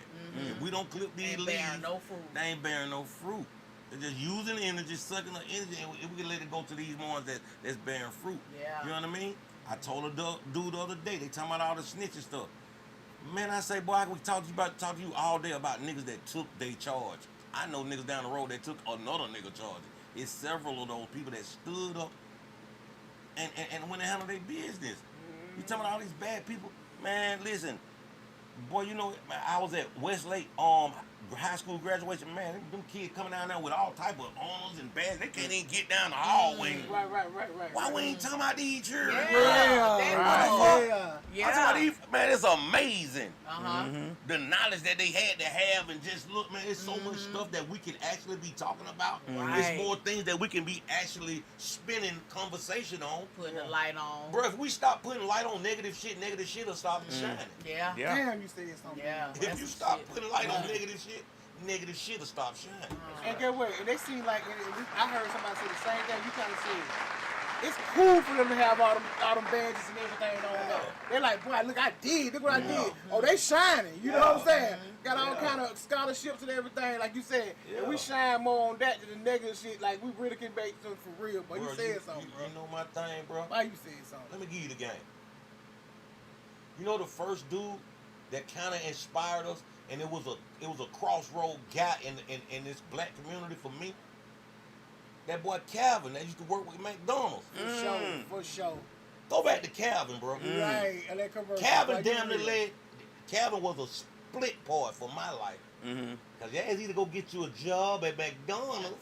If we don't clip these Ain't leaves, bearing no fruit. they ain't bearing no fruit. They're just using energy, sucking the energy, and we can let it go to these ones that's bearing fruit. Yeah. You know what I mean? I told a dude the other day, they talking about all the snitching stuff. Man, I say, boy, I could talk to you all day about niggas that took their charge. I know niggas down the road that took another nigga charge. It's several of those people that stood up and went and handled their business. You talking about all these bad people? Man, listen, boy, you know, I was at Westlake high school graduation. Man, them kids coming down there with all type of honors and badges. They can't even get down the hallway. Right. Why we ain't talking about these children? Yeah. Yeah. I'm talking about these, man, it's amazing. Uh-huh. The knowledge that they had to have, and just look, man, it's so much stuff that we can actually be talking about. Right. It's more things that we can be actually spinning conversation on. Putting the light on. Bro, if we stop putting light on negative shit will stop shining. Yeah. Damn, you said something. Yeah. If you stop putting light on negative shit will stop shining. And get what? And they seem like, I heard somebody say the same thing you kind of said. It's cool for them to have all them badges and everything on there. They're like, boy, look, I did. Look what I did. Oh, they shining. You know what I'm saying? Got all kind of scholarships and everything, like you said. And we shine more on that than the negative shit. Like, we really can make them for real. But you said something, bro. You know my thing, bro? Why you said something? Let me give you the game. You know the first dude that kind of inspired us, and it was a crossroad guy in this black community for me. That boy Calvin that used to work with McDonald's. For sure. Go back to Calvin, bro. Right. And that commercial. Calvin like damn you near real. led. Calvin was a split part for my life. Cause you had to either go get you a job at McDonald's,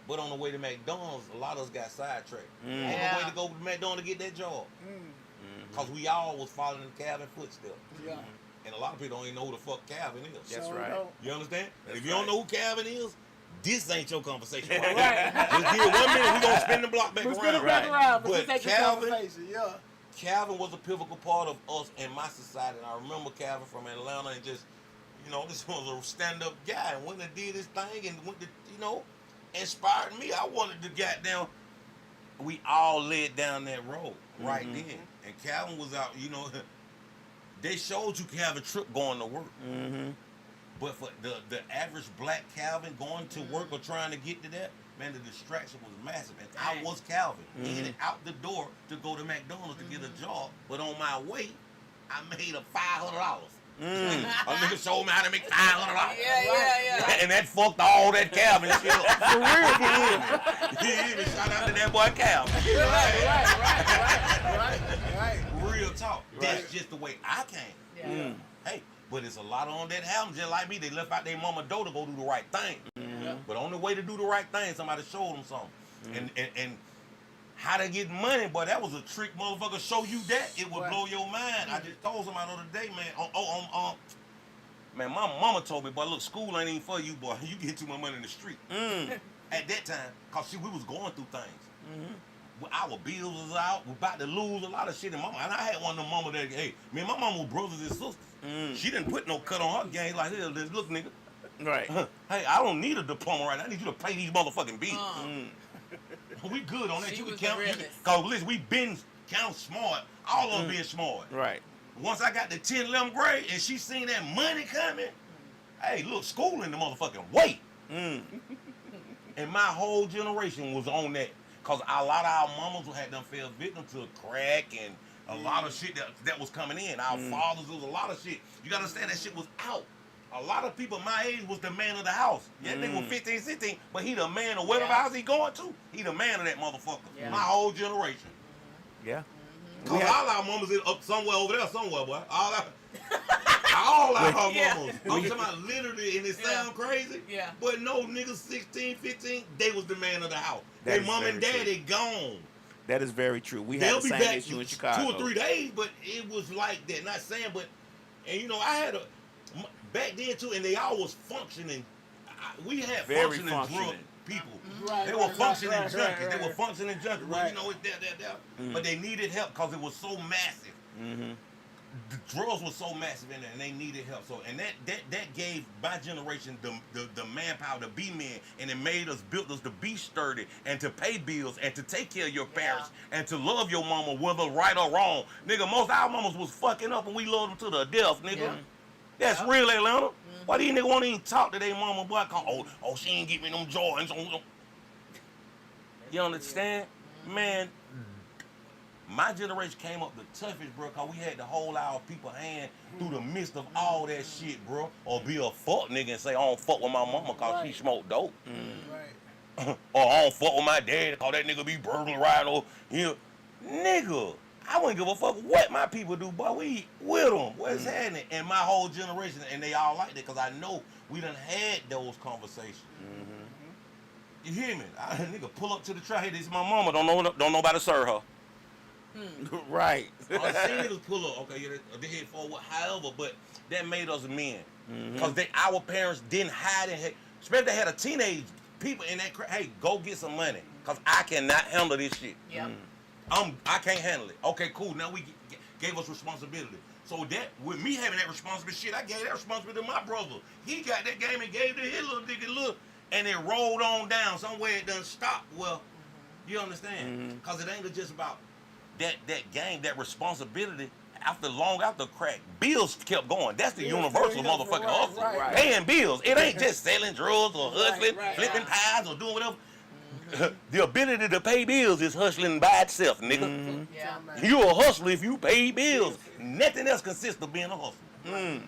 but on the way to McDonald's, a lot of us got sidetracked. On the way to go to McDonald's to get that job. Cause we all was following in Calvin's footsteps. Yeah. And a lot of people don't even know who the fuck Calvin is. That's right. You understand? That's If you don't know who Calvin is, this ain't your conversation. Right. Just give it 1 minute, we gonna spin the block back We'll around. spin it back around, but But this ain't your Calvin- conversation. Yeah. Calvin was a pivotal part of us and my society. And I remember Calvin from Atlanta, and just, you know, this was a stand-up guy, and went and did his thing and went to, you know, inspired me. I wanted to get down. We all led down that road right then. And Calvin was out, you know, they showed you can have a trip going to work. But for the average black Calvin going to work or trying to get to that, man, the distraction was massive. And I was Calvin, headed out the door to go to McDonald's to get a job. But on my way, I made a $500. A nigga showed me how to make $500. Yeah. And that fucked all that Calvin shit up. For real. He even shout out to that boy Calvin. Right. Real talk. That's just the way I came. Yeah. Hey, but it's a lot on that album just like me. They left out their mama door to go do the right thing. But on the way to do the right thing, somebody showed them something. And how to get money, boy, that was a trick, motherfucker. Show you that, it would blow your mind. I just told somebody the other day, man. Man, my mama told me, boy, look, school ain't even for you, boy. You get too much money in the street. At that time, cause we was going through things. Our bills was out. We about to lose a lot of shit. And I had one of them mama that, hey, me and my mama was brothers and sisters. She didn't put no cut on her game like, here, look, nigga. Right. Hey, I don't need a diploma right now. I need you to pay these motherfucking bills. We good on that. She You can was count. the realest. Cause listen, we been count smart. All of them being smart. Right. Once I got to 10, 11th grade and she seen that money coming, hey, look, school in the motherfucking way. And my whole generation was on that. Cause a lot of our mamas had them fell victim to crack and a lot of shit that was coming in. Our fathers, it was a lot of shit. You gotta understand that shit was out. A lot of people my age was the man of the house. Yeah, they were 15, 16, but he the man of whatever house he going to. He the man of that motherfucker. Yeah. My whole generation. Yeah. Cause all our mamas is up somewhere over there, somewhere, boy. All our mamas. I'm talking about literally, and it sound crazy. Yeah. But no, niggas 16, 15, they was the man of the house. That Their is mom and very daddy gone. That is very true. We They'll had the be same back issue in Chicago. 2 or 3 days, but it was like that. Not saying, but, and you know, I had back then too, and they all was functioning. We had Very functioning drug functioning. people. Right, They were functioning right, junkies. right. They were functioning junkies. Well, Right. you know, it's there. But they needed help because it was so massive. The drugs was so massive in there, and they needed help. So, and that gave my generation the manpower to be men, and it made us, built us to be sturdy and to pay bills and to take care of your parents and to love your mama, whether right or wrong. Nigga, most of our mamas was fucking up, and we loved them to the death, nigga. Yeah. That's real, Atlanta. Why these niggas won't even talk to their mama, boy? Oh, she ain't give me them Jordans. You understand? Man, My generation came up the toughest, bro, because we had to hold our people's hand through the midst of all that shit, bro. Or be a fuck nigga and say, I don't fuck with my mama because she smoked dope. Right. Or I don't fuck with my dad because that nigga be burglarizing or, nigga, I wouldn't give a fuck what my people do, boy. We with them. What's happening? And my whole generation, and they all like that because I know we done had those conversations. You hear me? Nigga, pull up to the trap. Hey, this is my mama. Don't nobody serve her. Right. I seen niggas pull up. Okay, yeah, they hit forward, however, but that made us men. Because our parents didn't hide it. Especially they had a teenage people in that hey, go get some money. Because I cannot handle this shit. Yep. I can't handle it. Okay, cool. Now we gave us responsibility. So that with me having that responsibility, shit, I gave that responsibility to my brother. He got that game and gave it to his little nigga look, and it rolled on down. Somewhere it done stopped. Well, you understand? Because it ain't just about that game, that responsibility. Long after crack, bills kept going. That's the universal motherfucking hustle. Right. Paying bills. It ain't just selling drugs or hustling, flipping pies or doing whatever. The ability to pay bills is hustling by itself, nigga. Yeah. You a hustler if you pay bills. Nothing else consists of being a hustler.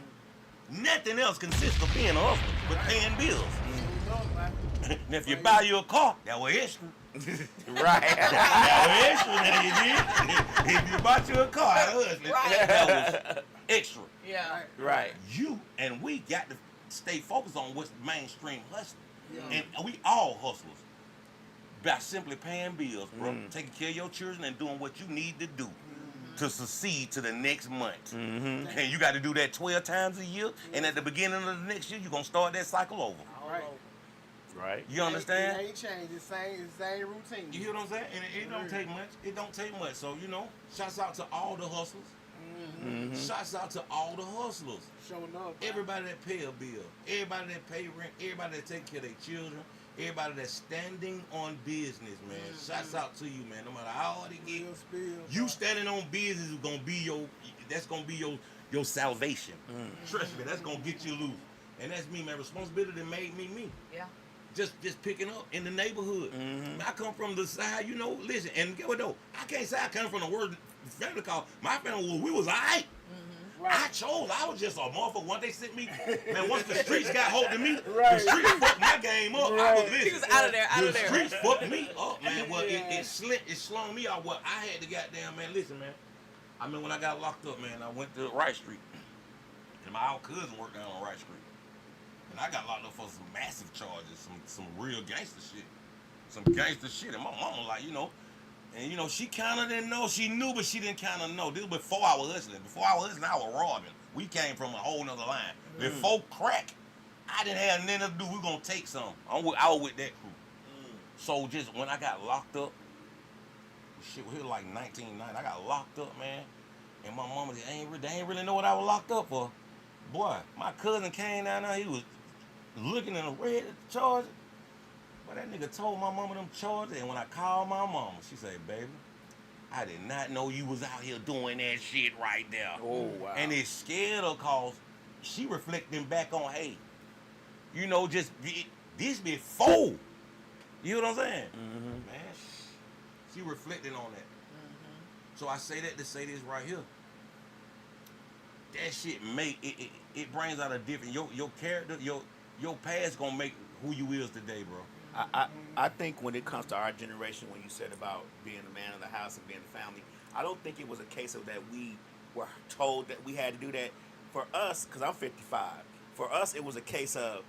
Nothing else consists of being a hustler but paying bills. And if you buy you a car, that was extra. Right. That was extra, nigga, you did. If you bought you a car, that was extra. Yeah. Right. You and we got to stay focused on what's mainstream hustling. And we all hustlers. By simply paying bills, bro. Taking care of your children and doing what you need to do to succeed to the next month. And you got to do that 12 times a year. And at the beginning of the next year, you're going to start that cycle over. Right. Right. You understand? It ain't changed. It's the same routine. You hear what I'm saying? And it don't take much. It don't take much. So, shouts out to all the hustlers. Shouts out to all the hustlers. Showing up. Everybody that pay a bill. Everybody that pay rent. Everybody that take care of their children. Everybody that's standing on business, man. Shouts out to you, man. No matter how hard it get, you standing on business is gonna be your salvation. Trust me, that's gonna get you loose. And that's me, man. Responsibility made me. Yeah. Just picking up in the neighborhood. I come from the side, listen, and get what though? I can't say I come from the word family call. My family we was alright. I was just a motherfucker. Once they sent me, man, once the streets got hold of me, the streets fucked my game up. I was listening. He was out of there, The streets fucked me up, man. Well, it slung me out. Well, I had to goddamn, man, listen, man. I mean, when I got locked up, man, I went to Wright Street. And my old cousin worked down on Wright Street. And I got locked up for some massive charges, some real gangster shit. Some gangster shit. And my mama, like, and she kind of didn't know. She knew, but she didn't kind of know. This was before I was hustling. Before I was hustling, I was robbing. We came from a whole nother line. Before crack, I didn't have nothing to do. We gonna take some. I was with that crew. So just when I got locked up, shit, we was like 1990. I got locked up, man. And my mama, they ain't really know what I was locked up for. Boy, my cousin came down there. He was looking and read the charges. But that nigga told my mama them charges, and when I called my mama, she said, baby, I did not know you was out here doing that shit right there. Oh, wow. And it scared her cause she reflecting back on, hey, this before. You know what I'm saying? Man, she reflecting on that. So I say that to say this right here. That shit it brings out a different, your character, your past gonna make who you is today, bro. I think when it comes to our generation, when you said about being the man of the house and being the family, I don't think it was a case of that we were told that we had to do that. For us, because I'm 55, for us it was a case of,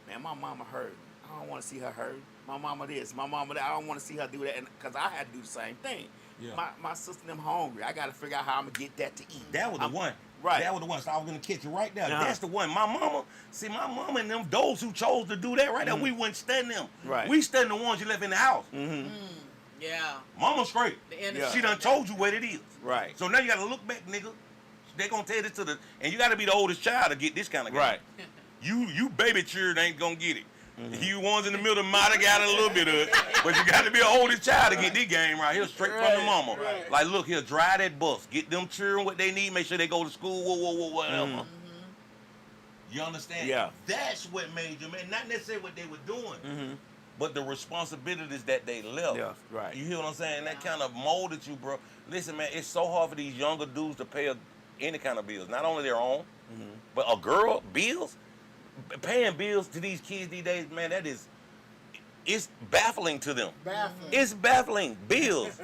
man, my mama hurt. I don't want to see her hurt. My mama this, my mama that. I don't want to see her do that, and because I had to do the same thing. Yeah. My sister them hungry. I got to figure out how I'm gonna get that to eat. That was the one. Right. That was the one. So I was gonna catch you right there. That's the one. My mama and them, those who chose to do that right there, we wouldn't study them. Right. We studied the ones you left in the house. Yeah. Mama straight. The She done told you what it is. Right. So now you gotta look back, nigga. They gonna tell this and you gotta be the oldest child to get this kind of game. Right. You baby children ain't gonna get it. You ones in the middle might have got a little bit of it, but you got to be the oldest child to get this game right here, straight from the mama. Right. Like, look here, drive that bus, get them children what they need, make sure they go to school, whatever. You understand? Yeah. That's what made you, man. Not necessarily what they were doing. but the responsibilities that they left. Yeah, right. You hear what I'm saying? That Yeah. kind of molded you, bro. Listen, man, it's so hard for these younger dudes to pay any kind of bills, not only their own, but a girl bills. Paying bills to these kids these days, man, it's baffling to them. Baffling. It's baffling. Bills.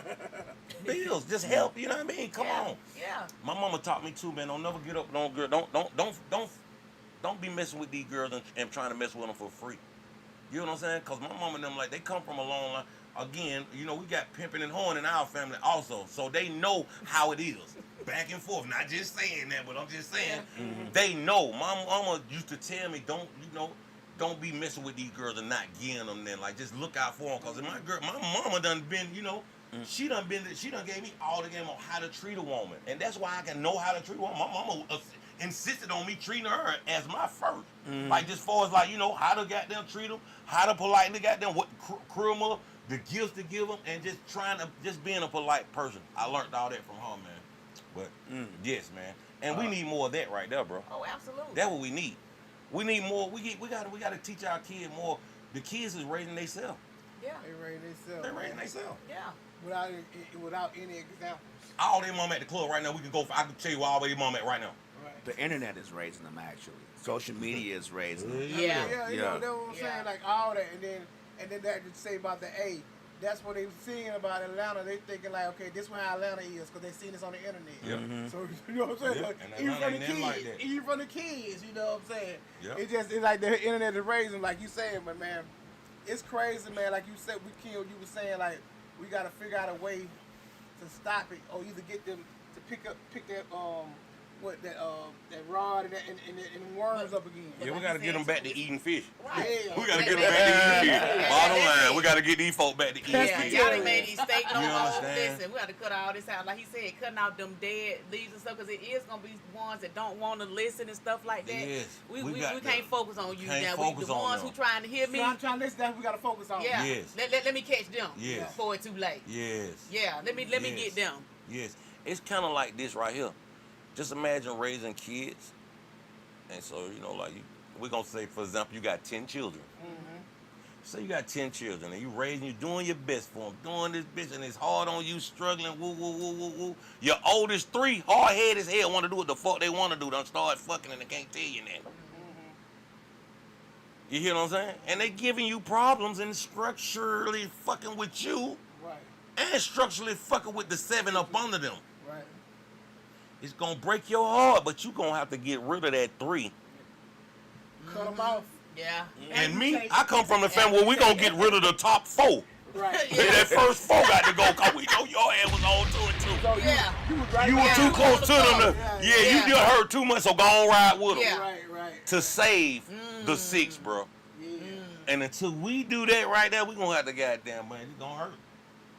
Bills. Just help, you know what I mean? Come on. Yeah. My mama taught me too, man. Don't never get up, don't be messing with these girls and trying to mess with them for free. You know what I'm saying? Cause my mama and them, like, they come from a long line. Again, you know, we got pimping and hoeing in our family also, so they know how it is. Back and forth. Not just saying that, but I'm just saying they know. My mama used to tell me, don't be messing with these girls and not getting them. Then, like, just look out for them. Cause my mama done been, she done gave me all the game on how to treat a woman, and that's why I can know how to treat a woman. My mama insisted on me treating her as my first. Like, just far as, like, how to goddamn treat them, how to politely goddamn what crew them up, the gifts to give them, and just being a polite person. I learned all that from her, man. But yes, man, and we need more of that right there, bro. Oh, absolutely. That's what we need. We need more. We gotta teach our kids more. The kids is raising themselves. Yeah. They raise themselves. They're raising themselves. Yeah. Without any examples. All their mom at the club right now. I can tell you all their mom at right now. Right. The internet is raising them, actually. Social media is raising them. Yeah. Yeah, that's what I'm saying. Yeah. Like all that, and then that to say about the A. That's what they were seeing about Atlanta. They thinking like, okay, this is how Atlanta is because they seen this on the internet. Yeah. So you know what I'm saying? Yeah, Like, and even from Atlanta the ain't kids, nothing like that. even from the kids, you know what I'm saying? Yeah. It's like the internet is raising, like you saying, but man, it's crazy, man. Like you said, you were saying, like we got to figure out a way to stop it, or either get them to pick that that rod and worms up again. Yeah, we gotta get them back to eating fish. Right. Yeah. We gotta get them back to eating fish. Yeah. Bottom Yeah. line, we gotta get these folk back to eating Yeah, fish. y'all done made these steak You understand? Listen, we got to cut all this out. Like he said, cutting out them dead leaves and stuff, because it is going to be ones that don't want to listen and stuff like that. Yes, We we got can't focus on you can't now. focus The on ones them. who trying to hear me, So I'm trying to listen. That's what we got to focus on. yeah, Yes. let me catch them Yes. before it's too late. Yes. Yeah, let me Yes. get them. Yes. It's kind of like this right here. Just imagine raising kids. And so, like we're going to say, for example, you got 10 children. Say you got 10 children and you're doing your best for them, doing this bitch, and it's hard on you, struggling, woo, woo, woo, woo, woo. Your oldest 3, hard-headed as hell, want to do what the fuck they want to do. Done start fucking and they can't tell you that. You hear what I'm saying? And they giving you problems and structurally fucking with you Right. and structurally fucking with the 7 up under them. Right. It's going to break your heart, but you going to have to get rid of that 3. Cut them off. Yeah. And me, I come from the family where we going to get rid of the top 4. Right. That first 4 got to go because we know your ass was on 2 and 2. So Yeah. you was right You were there. too close to them. Yeah. You hurt too much, so go on ride with them. Yeah. Right. To save the 6, bro. Yeah. And until we do that right there, we going to have to goddamn, man, it's going to hurt.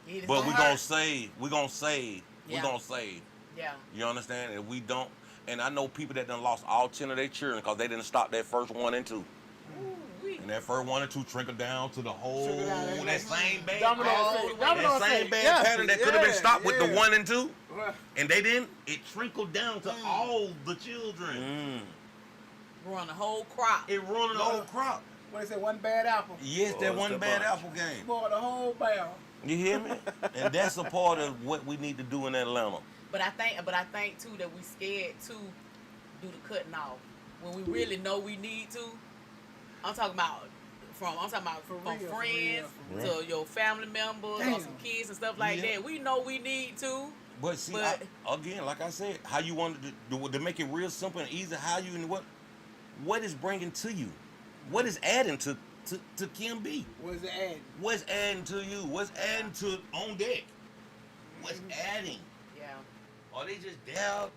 It's But gonna we hurt. going to save. We going to save. We Yeah. going to save. Yeah. You understand? If we don't, and I know people that done lost all 10 of their children because they didn't stop that first 1 and 2. Ooh-wee. And that first 1 and 2 trickled down to the whole, Trickled down, that same bad Domino pattern. effect. Domino That same effect. bad Yeah. pattern that could have been stopped with the Yeah. 1 and 2. Right. And they didn't. It trickled down to all the children. Run the whole crop. It ruined the whole crop. What they say, one bad apple. Yes, that Oh, one it's bad the bunch. apple game. Spoil the whole barrel. You hear me? And that's a part of what we need to do in Atlanta. But I think too that we scared to do the cutting off when we really know we need to. I'm talking about from real, for friends real. to your family members or Damn. some kids and stuff like Yeah. that. We know we need to. But see, again, like I said, how you want to make it real simple and easy, how you and what is bringing to you? What is adding to Kim B? What's the ad? What's adding to you? What's adding to on deck? What's adding? Yeah. Are they just there?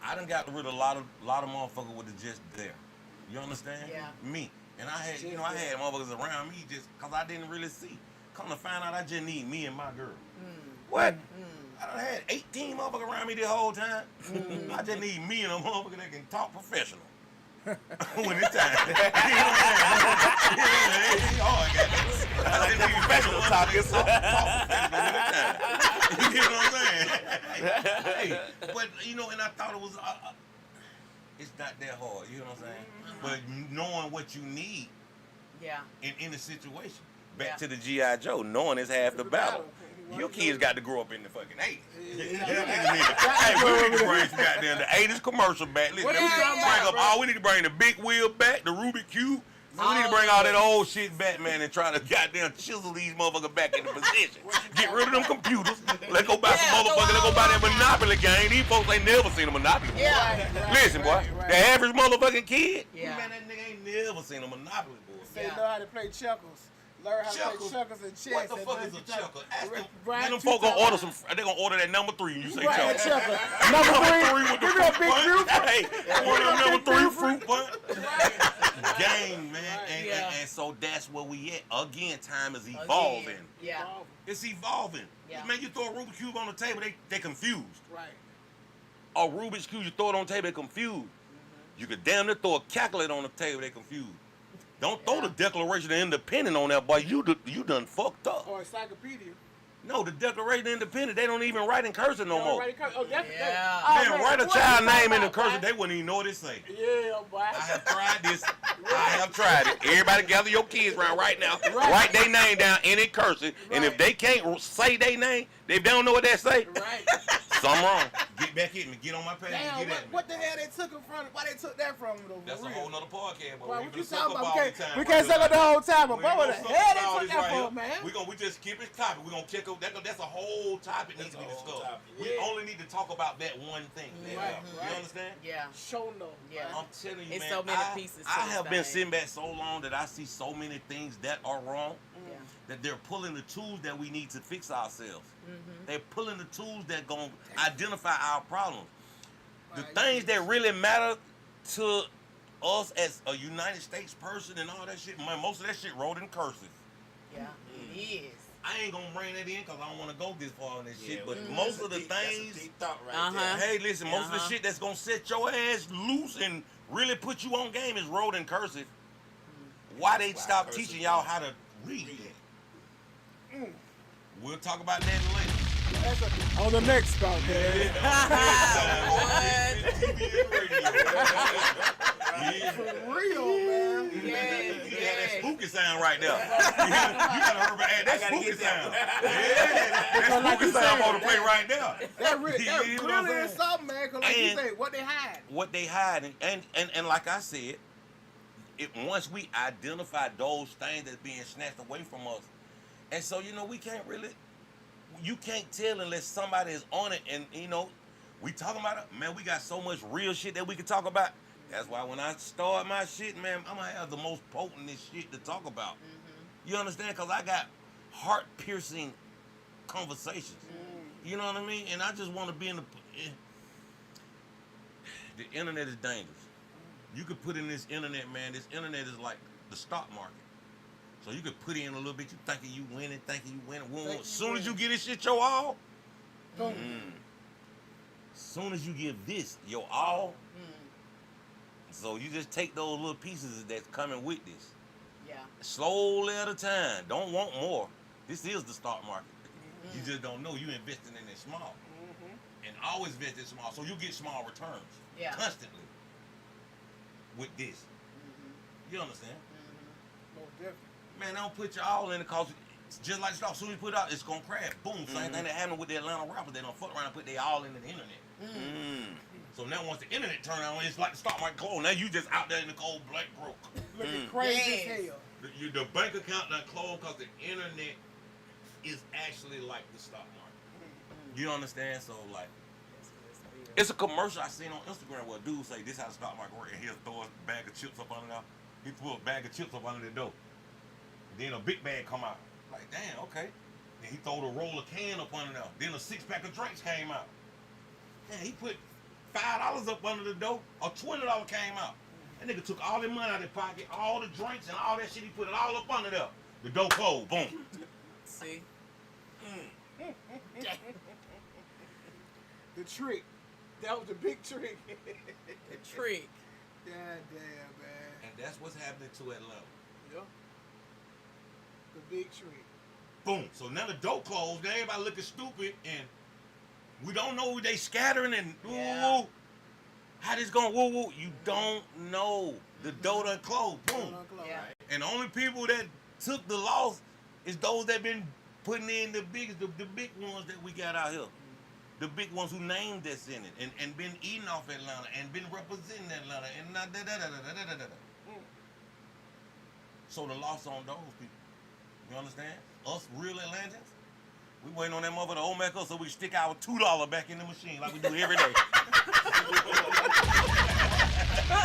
I done got rid of a lot of motherfuckers with the just there. You understand? Yeah. Me. And I had, I had motherfuckers around me just because I didn't really see. Come to find out I just need me and my girl. What? I done had 18 motherfuckers around me the whole time. I just need me and a motherfucker that can talk professional. When it's time. You know what I'm saying? It's hard, goddamn. I just need professional talk professional when it's time. You know what I'm saying? Hey, but, and I thought it was, it's not that hard. You know what I'm saying? But knowing what you need Yeah. in any situation. Back Yeah. to the G.I. Joe, knowing is half the battle. Your kids got to grow up in the fucking 80s. Hey, we need to bring some goddamn the 80s commercial back. Listen, What we you need to talking bring about, up bro? all. We need to bring the big wheel back, the Rubik Cube. We need to bring all that old shit back, man, and try to goddamn chisel these motherfuckers back into position. Get rid of them computers. Let's go buy some motherfuckers. Let's go buy that Monopoly game. These folks ain't never seen a Monopoly board. Yeah. Listen, boy, the average motherfucking kid, Yeah. man, that nigga ain't never seen a Monopoly board. Say Yeah. know how to play checkers. Learn how to play checkers and chess. What the and fuck then is a you try- checker? Ask them. Right, Man, them two folk gonna times. order some. They gonna order that number 3 when you say Right, checker. checker. Number three. with the Give me a fruit big punch. fruit. Hey, I want a number 3 fruit punch. Game, man. Right. And, Yeah. and so that's where we at. Again, time is evolving. Again. Yeah. It's evolving. Yeah. Man, you throw a Rubik's Cube on the table, they confused. Right. A Rubik's Cube, you throw it on the table, they confused. You could damn near throw a calculator on the table, they confused. Don't throw the Declaration of Independence on that, boy. You done fucked up. Or encyclopedia. No, the Declaration of Independence, they don't even write in cursive no more. Oh, that's Yeah. oh, Man, write a what child you talking name in the about, cursive, boy? they wouldn't even know what it say. Yeah, boy. I have tried this. I have tried it. Everybody gather your kids around right now. Write their name down in it cursive. And if they can't say their name, if they don't know what that say, Right. something wrong. Get back at me. Get on my page Damn, and get at me. what the hell they took him from? Why they took that from him, though? That's for a real? whole nother podcast. But Boy, we what you finna suck talking up about? all the time We right can't here. suck up the whole time, but We boy, ain't what gonna the suck hell up they all took this that right from, here. man? We just keep it topic. We're gonna kick up that's a whole topic needs to be That's a whole discussed. topic. We only need to talk about that one thing. Right, You right. understand? Yeah. Show no. Yeah. I'm telling you, It's man. so many pieces to I this have been thing. sitting back so long that I see so many things that are wrong. Yeah. That they're pulling the tools that we need to fix ourselves. Mm-hmm. They're pulling the tools that gonna identify our problems. The Right. things that really matter to us as a United States person and all that shit, man, most of that shit wrote in cursive. Yeah. It is. I ain't gonna bring that in because I don't want to go this far on this Yeah, shit. But well, most that's of the a deep- that's a things, deep thought right Uh-huh. there. hey, listen, most of the shit that's gonna set your ass loose and really put you on game is wrote in cursive. Why they stop cursive teaching y'all is. how to read that? We'll talk about that later. That's on the next podcast. For real, man. Yes, You had that yes. spooky sound right there. You gotta remember, add that I gotta spooky get that sound. one. Yeah, that like spooky you sound said, on the play right there. That You know what I'm clearly saying? is something, man. Cause like you And- say, what they hide. What they hide, and like I said, once we identify those things that's being snatched away from us, and so we can't really, you can't tell unless somebody is on it, and we talking about it, man. We got so much real shit that we can talk about. That's why when I start my shit, man, I'm gonna have the most potentest shit to talk about. You understand? Cause I got heart-piercing conversations. You know what I mean? And I just want to be in the internet is dangerous. You could put in this internet, man. This internet is like the stock market. So you could put in a little bit. You thinking you winning. As soon as you get this shit your all, Boom. as soon as you give this your all, so you just take those little pieces that's coming with this. Yeah. Slowly at a time. Don't want more. This is the stock market. You just don't know. You investing in it small. And always invest in small. So you get small returns. Yeah. Constantly. With this. You understand? Most definitely. Man, don't put your all in it because it's just like stock. As soon as you put it out, it's gonna crash. Boom. Same thing that happened with the Atlanta rappers. They don't fuck around and put their all into the internet. So now once the internet turn on, it's like the stock market closed. Now you just out there in the cold black broke. Looking crazy Yes. as hell. The bank account done closed because the internet is actually like the stock market. You understand? So like, it's a commercial I seen on Instagram where a dude say this how the stock market work, and he'll throw a bag of chips up under there. He pull a bag of chips up under the door. Then a big bag come out. Like, damn, okay. Then he throw the roll of can up under there. Then a 6-pack of drinks came out. Man, he put $5 up under the door, or $20 came out. That nigga took all the money out of his pocket, all the drinks and all that shit, he put it all up under there. The door closed, boom. See? The trick. That was the big trick. The trick. God damn, man. And that's what's happening to Atlanta. Yeah. The big trick. Boom. So now the door closed, now everybody looking stupid, and we don't know they scattering and woo Yeah. woo. How this going woo woo? You don't know. The door done closed. Boom. Uncle, Yeah. right. And the only people that took the loss is those that been putting in the biggest, the big ones that we got out here. The big ones who named us in it and been eating off Atlanta and been representing Atlanta and da. So the loss on those people. You understand? Us real Atlantans, we waiting on that mother to Omega so we stick our $2 back in the machine like we do every day.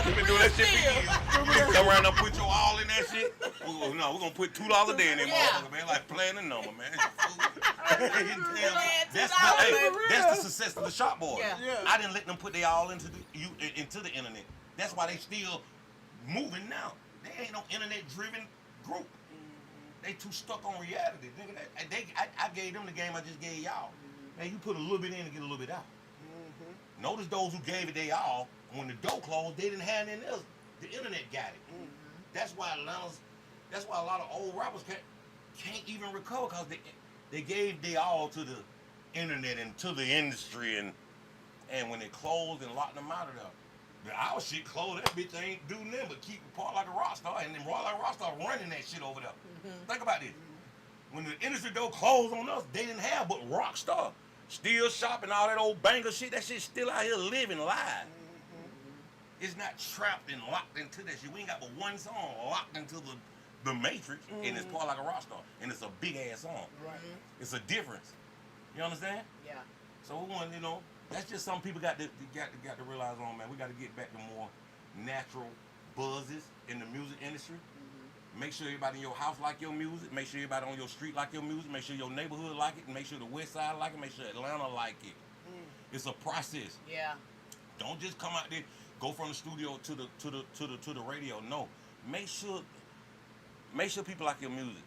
We been doing that shit for years. You come around and put your all in that shit. We're gonna put $2 a day in that motherfucker, man. Like playing the number, man. That's the success of the Shop Boys. Yeah. I didn't let them put their all into the internet. That's why they still moving now. They ain't no internet-driven group. They too stuck on reality. Nigga, I gave them the game I just gave y'all. Man, you put a little bit in and get a little bit out. Notice those who gave it they all, when the door closed, they didn't have anything else. The internet got it. That's why a lot of old rappers can't even recover because they gave they all to the internet and to the industry, and when it closed and locked them out of there, our shit closed. That bitch ain't do nothing but keep it part like a rock star, and then like a rock star running that shit over there. Think about this. When the industry door closed on us, they didn't have but Rockstar, Still Shopping, all that old banger shit. That shit's still out here living live. It's not trapped and locked into that shit. We ain't got but one song locked into the matrix, and it's part like a rock star, and it's a big ass song. Right. It's a difference. You understand? Yeah. So we want, that's just something people got to realize on, man. We got to get back to more natural buzzes in the music industry. Make sure everybody in your house like your music. Make sure everybody on your street like your music. Make sure your neighborhood like it. And make sure the West Side like it. Make sure Atlanta like it. It's a process. Yeah. Don't just come out there, go from the studio to the radio. No, make sure people like your music.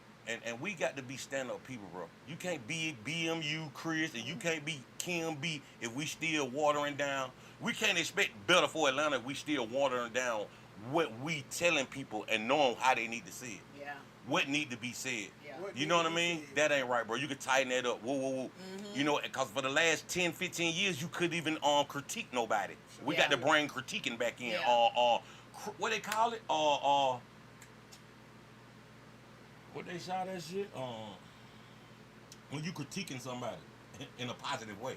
And we got to be stand-up people, bro. You can't be BMU Chris and you can't be Kim B if we still watering down. We can't expect better for Atlanta if we still watering down what we telling people and knowing how they need to say it. Yeah. What need to be said. Yeah. You know what I mean? That ain't right, bro. You could tighten that up. Whoa. Because for the last 10, 15 years, you couldn't even critique nobody. We got to bring critiquing back in. Yeah. What they call it? What they shout that shit? When you critiquing somebody in a positive way.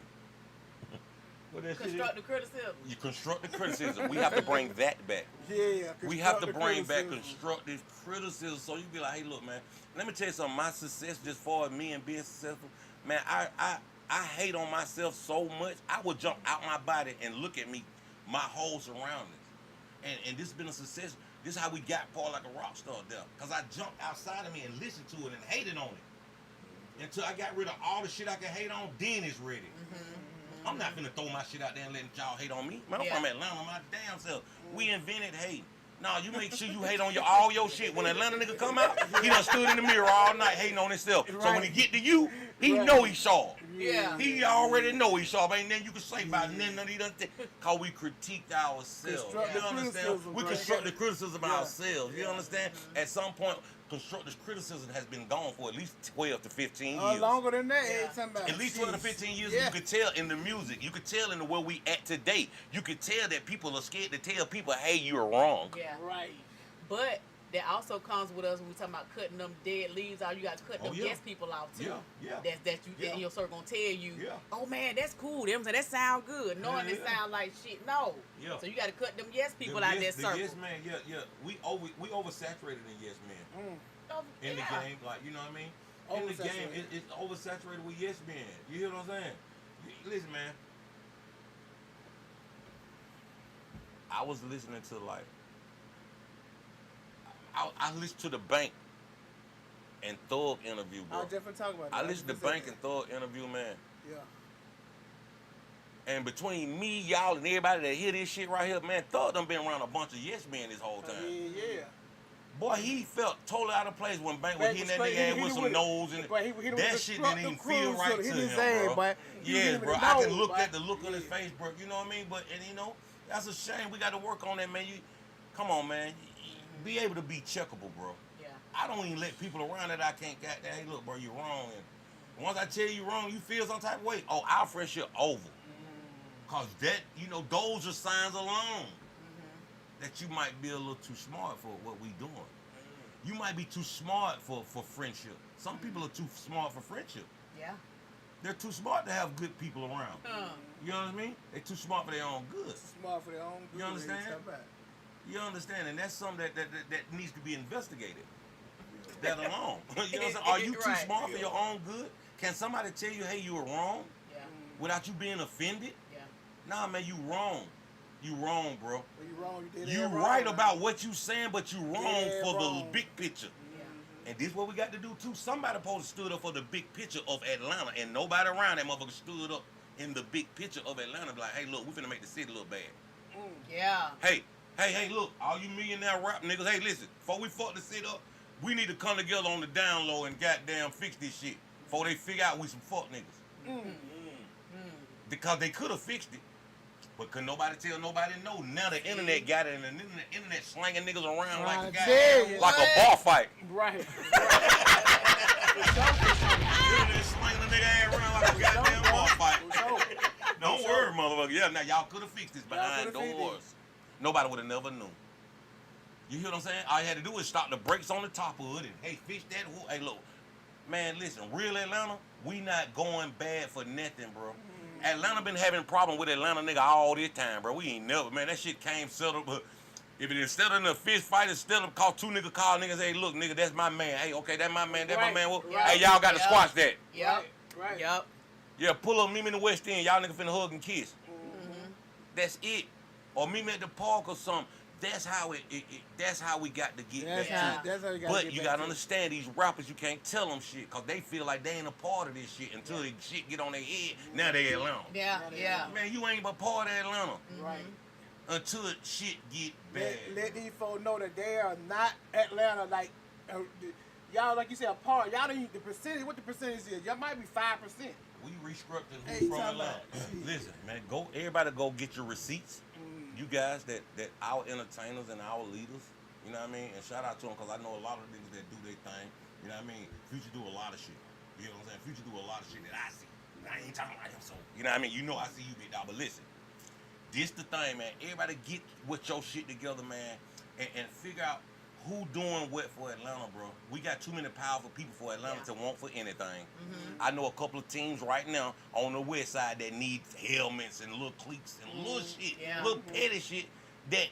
What that shit is? Constructive criticism. You constructive criticism. We have to bring that back. Yeah. We have to bring back constructive criticism. So you be like, hey, look, man, let me tell you something. My success just for me and being successful, man, I hate on myself so much. I would jump out my body and look at me, my whole surroundings. And this has been a success. This is how we got Paul like a rock star there. Because I jumped outside of me and listened to it and hated on it. Until I got rid of all the shit I could hate on, then it's ready. I'm not finna throw my shit out there and letting y'all hate on me. Man, I'm from Atlanta, my damn self. We invented hate. Nah, you make sure you hate on all your shit. When Atlanta nigga come out, he done stood in the mirror all night hating on himself. Right. So when he get to you, he know he sharp. Yeah. He already know he sharp. Ain't nothing you can say about nothing he done cause we critiqued ourselves. You understand? We construct the criticism ourselves. You understand? At some point, constructive criticism has been gone for at least 12 to 15 years. Longer than that. At least 12 to 15 years, you could tell in the music. You could tell in the where we at today. You could tell that people are scared to tell people, hey, you're wrong. Yeah. Right. But that also comes with us when we talking about cutting them dead leaves out. You got to cut them yes people out too. That you in your circle gonna tell you, oh man, that's cool. Them that sound good. Knowing it sound like shit. No. Yeah. So you got to cut them yes people out that circle. Yes man, We oversaturated in yes men. In the game, like, you know what I mean? In the game, it's oversaturated with yes men. You hear what I'm saying? Listen, man. I was listening to I listened to the Bank and Thug interview, bro. I'll definitely talk about that. I listened to Bank and Thug interview, man. Yeah. And between me, y'all, and everybody that hear this shit right here, man, Thug done been around a bunch of yes men this whole time. Yeah. Boy, he felt totally out of place when Bank was hitting that nigga with some nose and that shit didn't even feel right to him, bro. Yeah, bro. I can look at the look on his face, bro. You know what I mean? But that's a shame. We got to work on that, man. Come on, man. Be able to be checkable, bro. Yeah. I don't even let people around that I can't get that. Hey, look, bro, you're wrong. And once I tell you wrong, you feel some type of way. Oh, our friendship over. Cause that, those are signs alone that you might be a little too smart for what we doing. You might be too smart for friendship. Some people are too smart for friendship. Yeah. They're too smart to have good people around. You know what I mean? They're too smart for their own good. Smart for their own good. You understand? You understand? And that's something that needs to be investigated. That alone. You know what I'm saying? Are you too smart for your own good? Can somebody tell you, hey, you were wrong? Yeah. Without you being offended? Yeah. Nah, man, you wrong. You wrong, bro. Well, you wrong. You did You that wrong, right man. about what you saying, but you wrong for wrong. the big picture. Yeah. And this is what we got to do too. Somebody supposed to stood up for the big picture of Atlanta, and nobody around that motherfucker stood up in the big picture of Atlanta. Be like, hey, look, we finna make the city look bad. Yeah. Hey, look, all you millionaire rap niggas, hey, listen, before we fuck the city up, we need to come together on the down low and goddamn fix this shit before they figure out we some fuck niggas. Because they could have fixed it, but could nobody tell nobody no. Now the internet got it, and the internet slanging niggas around like a goddamn, like a bar fight. Right. Internet slanging the nigga ass around like a goddamn bar fight. Don't worry, motherfucker. Yeah, now y'all could have fixed this behind doors. Nobody would have never known. You hear what I'm saying? All you had to do is stop the brakes on the top of it and, hey, fix that. Hey, look, man, listen, real Atlanta, we not going bad for nothing, bro. Atlanta been having a problem with Atlanta nigga all this time, bro. We ain't never, man, that shit came settled, but if it instead of a fist fight, instead of call two niggas, call niggas, hey, look, nigga, that's my man. Hey, okay, that's my man, that's my man. Well, hey, y'all got to squash that. Yep. Right. Yep. Yeah, pull up, meet me in the West End. Y'all niggas finna hug and kiss. That's it. Or meet me at the park or something. That's how that's how we got to get back to it. That's how you got But to get you back gotta to it. understand, these rappers, you can't tell them shit because they feel like they ain't a part of this shit until the shit get on their head. Now they Atlanta. Yeah. Yeah. Man, you ain't a part of Atlanta Right. until shit get bad. Let these folks know that they are not Atlanta like y'all, like you said, a part. Y'all don't the percentage. What the percentage is? Y'all might be 5%. We restructured Hey, who's from talking Atlanta. about- Listen, man, everybody go get your receipts. You guys that our entertainers and our leaders, you know what I mean? And shout out to them because I know a lot of niggas that do their thing. You know what I mean? Future do a lot of shit. You know what I'm saying? Future do a lot of shit that I see. I ain't talking about him, so you know what I mean? You know I see you, big dog, but listen. This the thing, man. Everybody get with your shit together, man, and figure out who doing what for Atlanta, bro. We got too many powerful people for Atlanta to want for anything. I know a couple of teams right now on the west side that need helmets and little cleats and little shit, little petty shit that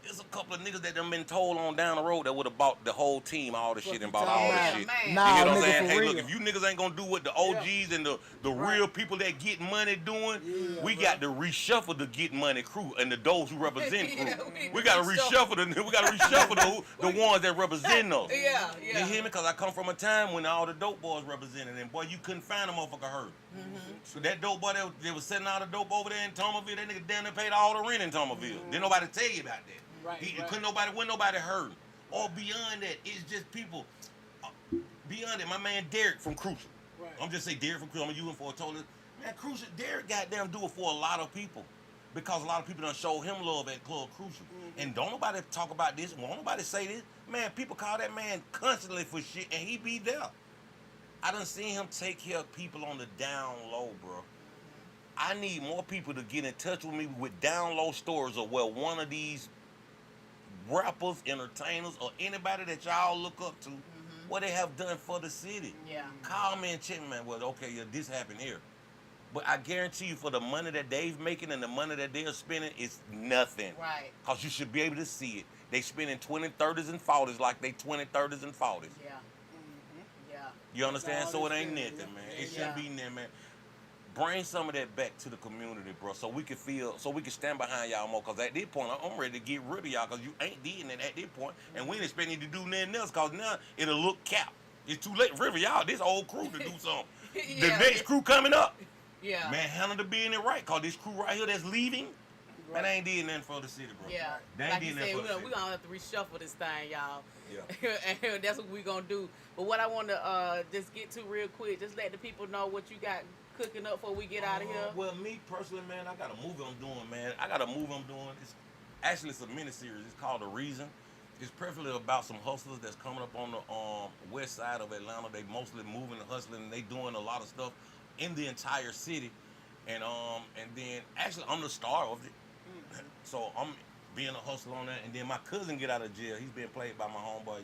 there's a couple of niggas that done been told on down the road that would have bought the whole team, all the shit, and bought all the shit. Man. You Nah, hear what I'm nigga, saying? for Hey, real. look, if you niggas ain't gonna do what the OGs and the real people that get money doing, we got the reshuffle the get money crew and those who represent crew. We gotta reshuffle the ones that represent us. Yeah. You hear me? Because I come from a time when all the dope boys represented, and boy, you couldn't find a motherfucker hurt. So that dope boy that was selling all the dope over there in Thomasville, that nigga down there paid all the rent in Thomasville. Didn't nobody tell you about that. Wasn't nobody hurt. Or beyond that, it's just people. Beyond that, my man Derek from Crucial. Right. I'm just say Derek from Crucial. I'm using for a total. Man, Crucial, Derek goddamn do it for a lot of people. Because a lot of people done show him love at Club Crucial. And don't nobody talk about this. Won't nobody say this. Man, people call that man constantly for shit, and he be there. I done seen him take care of people on the down low, bro. I need more people to get in touch with me with down low stories of where one of these rappers, entertainers, or anybody that y'all look up to, what they have done for the city. Yeah. Call me and check me, man. Well, okay, yeah, this happened here. But I guarantee you for the money that they've making and the money that they're spending, it's nothing. Right. Because you should be able to see it. They spending 20s, 30s, and 40s like they 20s, 30s, and 40s. Yeah. Yeah. You understand? all So it this ain't shit, nothing, man. yeah. It shouldn't be nothing, man. Bring some of that back to the community, bro, so we can stand behind y'all more. Cause at this point, I'm ready to get rid of y'all, cause you ain't did it at this point, and we ain't expecting you to do nothing else, cause now it'll look cap. It's too late, River, y'all. This old crew to do something. The next crew coming up, Yeah. man, handle the being it right, cause this crew right here that's leaving, man, they ain't did nothing for the city, bro. Yeah. They ain't Like you did nothing said, for the we're city. gonna have to reshuffle this thing, y'all. Yeah. And that's what we're gonna do. But what I want to just get to real quick, just let the people know what you got cooking up before we get out of here. Well, me personally, man, I got a movie I'm doing, man. It's a miniseries. It's called The Reason. It's perfectly about some hustlers that's coming up on the west side of Atlanta. They mostly moving and hustling, and they doing a lot of stuff in the entire city. And then actually I'm the star of it. So I'm being a hustler on that. And then my cousin get out of jail. He's being played by my homeboy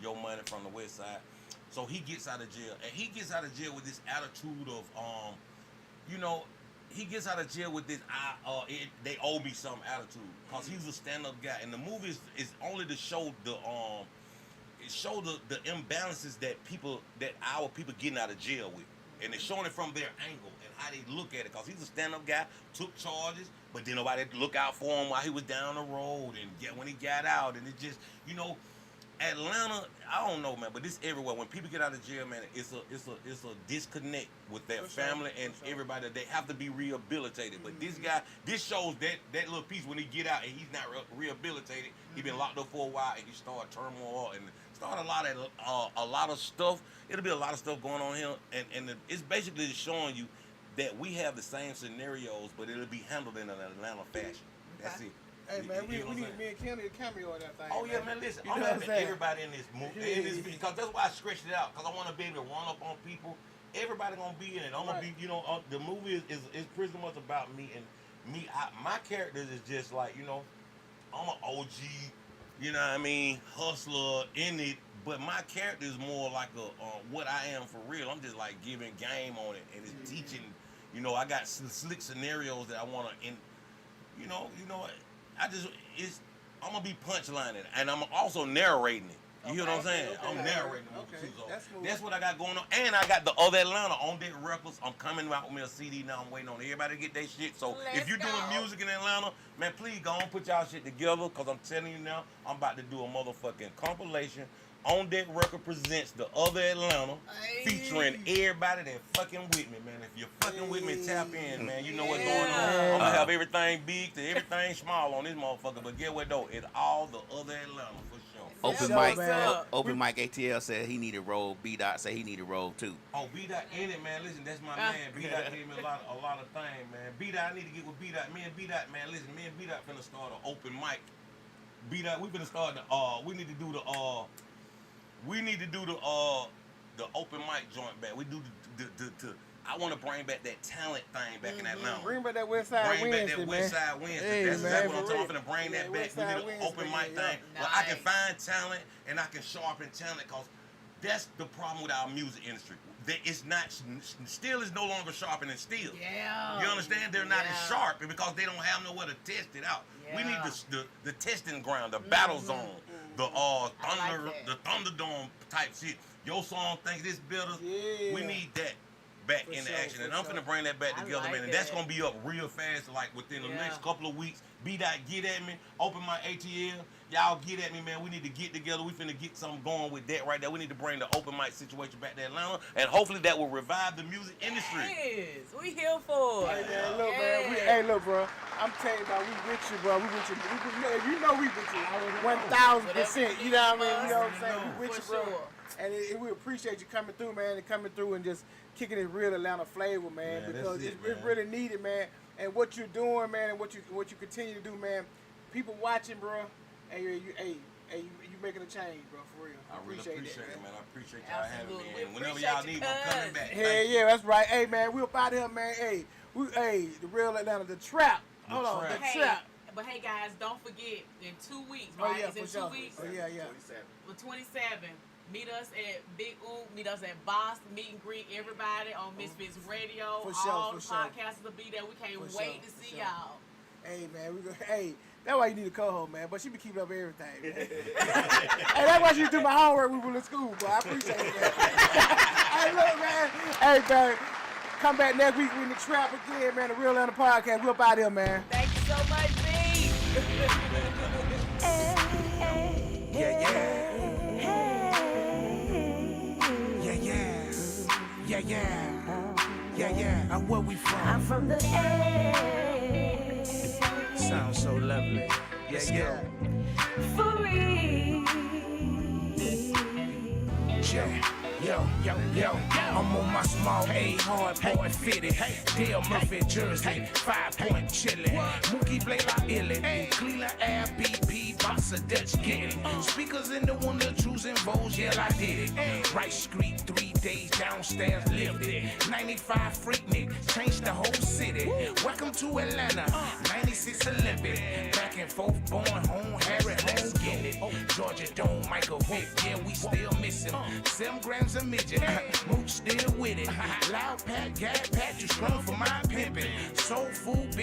Yo Money from the West Side. So he gets out of jail, and he gets out of jail with this attitude of he gets out of jail with this they owe me some attitude, cause he's a stand-up guy. And the movie is only to show the imbalances that our people getting out of jail with, and they're showing it from their angle and how they look at it. Cause he's a stand-up guy, took charges, but then nobody look out for him while he was down the road, and when he got out, and it just Atlanta, I don't know, man, but this everywhere. When people get out of jail, man, it's a disconnect with their family and everybody. They have to be rehabilitated. But this guy, this shows that little piece when he get out and he's not rehabilitated. He been locked up for a while and he started turmoil and started a lot of stuff. It'll be a lot of stuff going on here, and it's basically showing you that we have the same scenarios, but it'll be handled in an Atlanta fashion. That's it. Hey man, we need me and Kim to cameo on that thing. Oh yeah, man. Listen, I'm having everybody in this movie, because that's why I stretched it out, because I want to be able to run up on people. Everybody gonna be in it. I'm gonna be, the movie is pretty much about me and me. My character is just like, I'm an OG, you know what I mean, hustler in it. But my character is more like what I am for real. I'm just like giving game on it, and it's teaching. I got slick scenarios that I want to, I'm gonna be punchlining, and I'm also narrating it. You hear what I'm saying? I'm narrating the movie too. So that's what I got going on. And I got the other Atlanta on Deck Records. I'm coming out with me a CD now. I'm waiting on everybody to get their shit. So if you're doing music in Atlanta, man, please go and put y'all shit together, because I'm telling you now, I'm about to do a motherfucking compilation. On Deck Record presents the other Atlanta, featuring everybody that fucking with me, man. If you're fucking with me, tap in, man. You know what's going on. I'm gonna have everything big to everything small on this motherfucker. But get what though? It's all the other Atlanta for sure. Open mic ATL said he needed roll. B-Dot said he needed roll too. Oh, B-Dot in it, man. Listen, that's my man. B-Dot gave me a lot of things, man. B-Dot, I need to get with B-Dot. Me and B-Dot, man. Listen, me and B-Dot finna start an open mic. B-Dot, we finna start we need to do the open mic joint back. We do I want to bring back that talent thing back in Atlanta. Bring back that West Side Wednesday, Bring back that West Side Wednesday. That's exactly what I'm talking about. I'm finna bring that back. We need an open mic thing. Where I can find talent and I can sharpen talent, because that's the problem with our music industry. It's not, steel is no longer sharper than steel. Yeah. You understand? They're not as sharp because they don't have nowhere to test it out. Yeah. We need the testing ground, the battle zone, the Thunderdome type shit. Your song thinks this better. Yeah. We need that back in the action. And I'm finna bring that back together, man. And that's gonna be up real fast, like within the next couple of weeks. B-Dot, get at me. Open my ATL. Y'all get at me, man. We need to get together. We finna get something going with that right there. We need to bring the open mic situation back to Atlanta, and hopefully that will revive the music industry. Yes, we here for it. Hey man, look, man. Look, bro. I'm telling you, bro. We with you, bro. We with you. You know we with you. 1,000%. You know what I mean? You know what I'm saying? We with you, bro. Sure. And we appreciate you coming through, man, and coming through and just kicking this real Atlanta flavor, man, because it's really needed, man. And what you're doing, man, and what you continue to do, man. People watching, bro. Hey, you making a change, bro, for real. I really appreciate it, man. I appreciate y'all having me. And whenever y'all need, I'm coming back. Yeah, that's right. Hey, man, we up out here, man. Hey, the real Atlanta, the Trap. Hold on, the Trap. But hey, guys, don't forget, in 2 weeks, right? Oh, yeah, it's in sure. 2 weeks. Oh, yeah. For 27. Meet us at Big Oop, meet us at Boss, meet and greet everybody on Misfits Radio. All the podcasters will be there. We can't wait to see y'all. Hey, man, that's why you need a co-host, man. But she be keeping up everything, man. Hey, that's why she do my homework when we were in school, bro. I appreciate it, man. Hey, look, man. Hey, man. Come back next week with the Trap again, man. The Real Atlanta Podcast. We're up out here, man. Thank you so much, B. Yeah. And where we from? I'm from the A. Sounds so lovely. Yeah. For real. Yo, I'm on my small A, hard boy fitted. Dale Murphy jersey, 5-point chillin'. Mookie Blake like illin'. Cleveland Air BP, boss of Dutch getting. Speakers in the one, the Jews and Vols, yeah, I did it. Rice Street, 3 days downstairs lived it. 95 Freaknik, changed the whole city. Welcome to Atlanta, 96 Olympic. Back and forth, born home, Harry home, get it. Georgia Dome, Michael Vick, yeah, we still missing. 7 grams of midget, Mooch still with it. Loud pack, gas pack, too strong for my pimpin'. Soul food,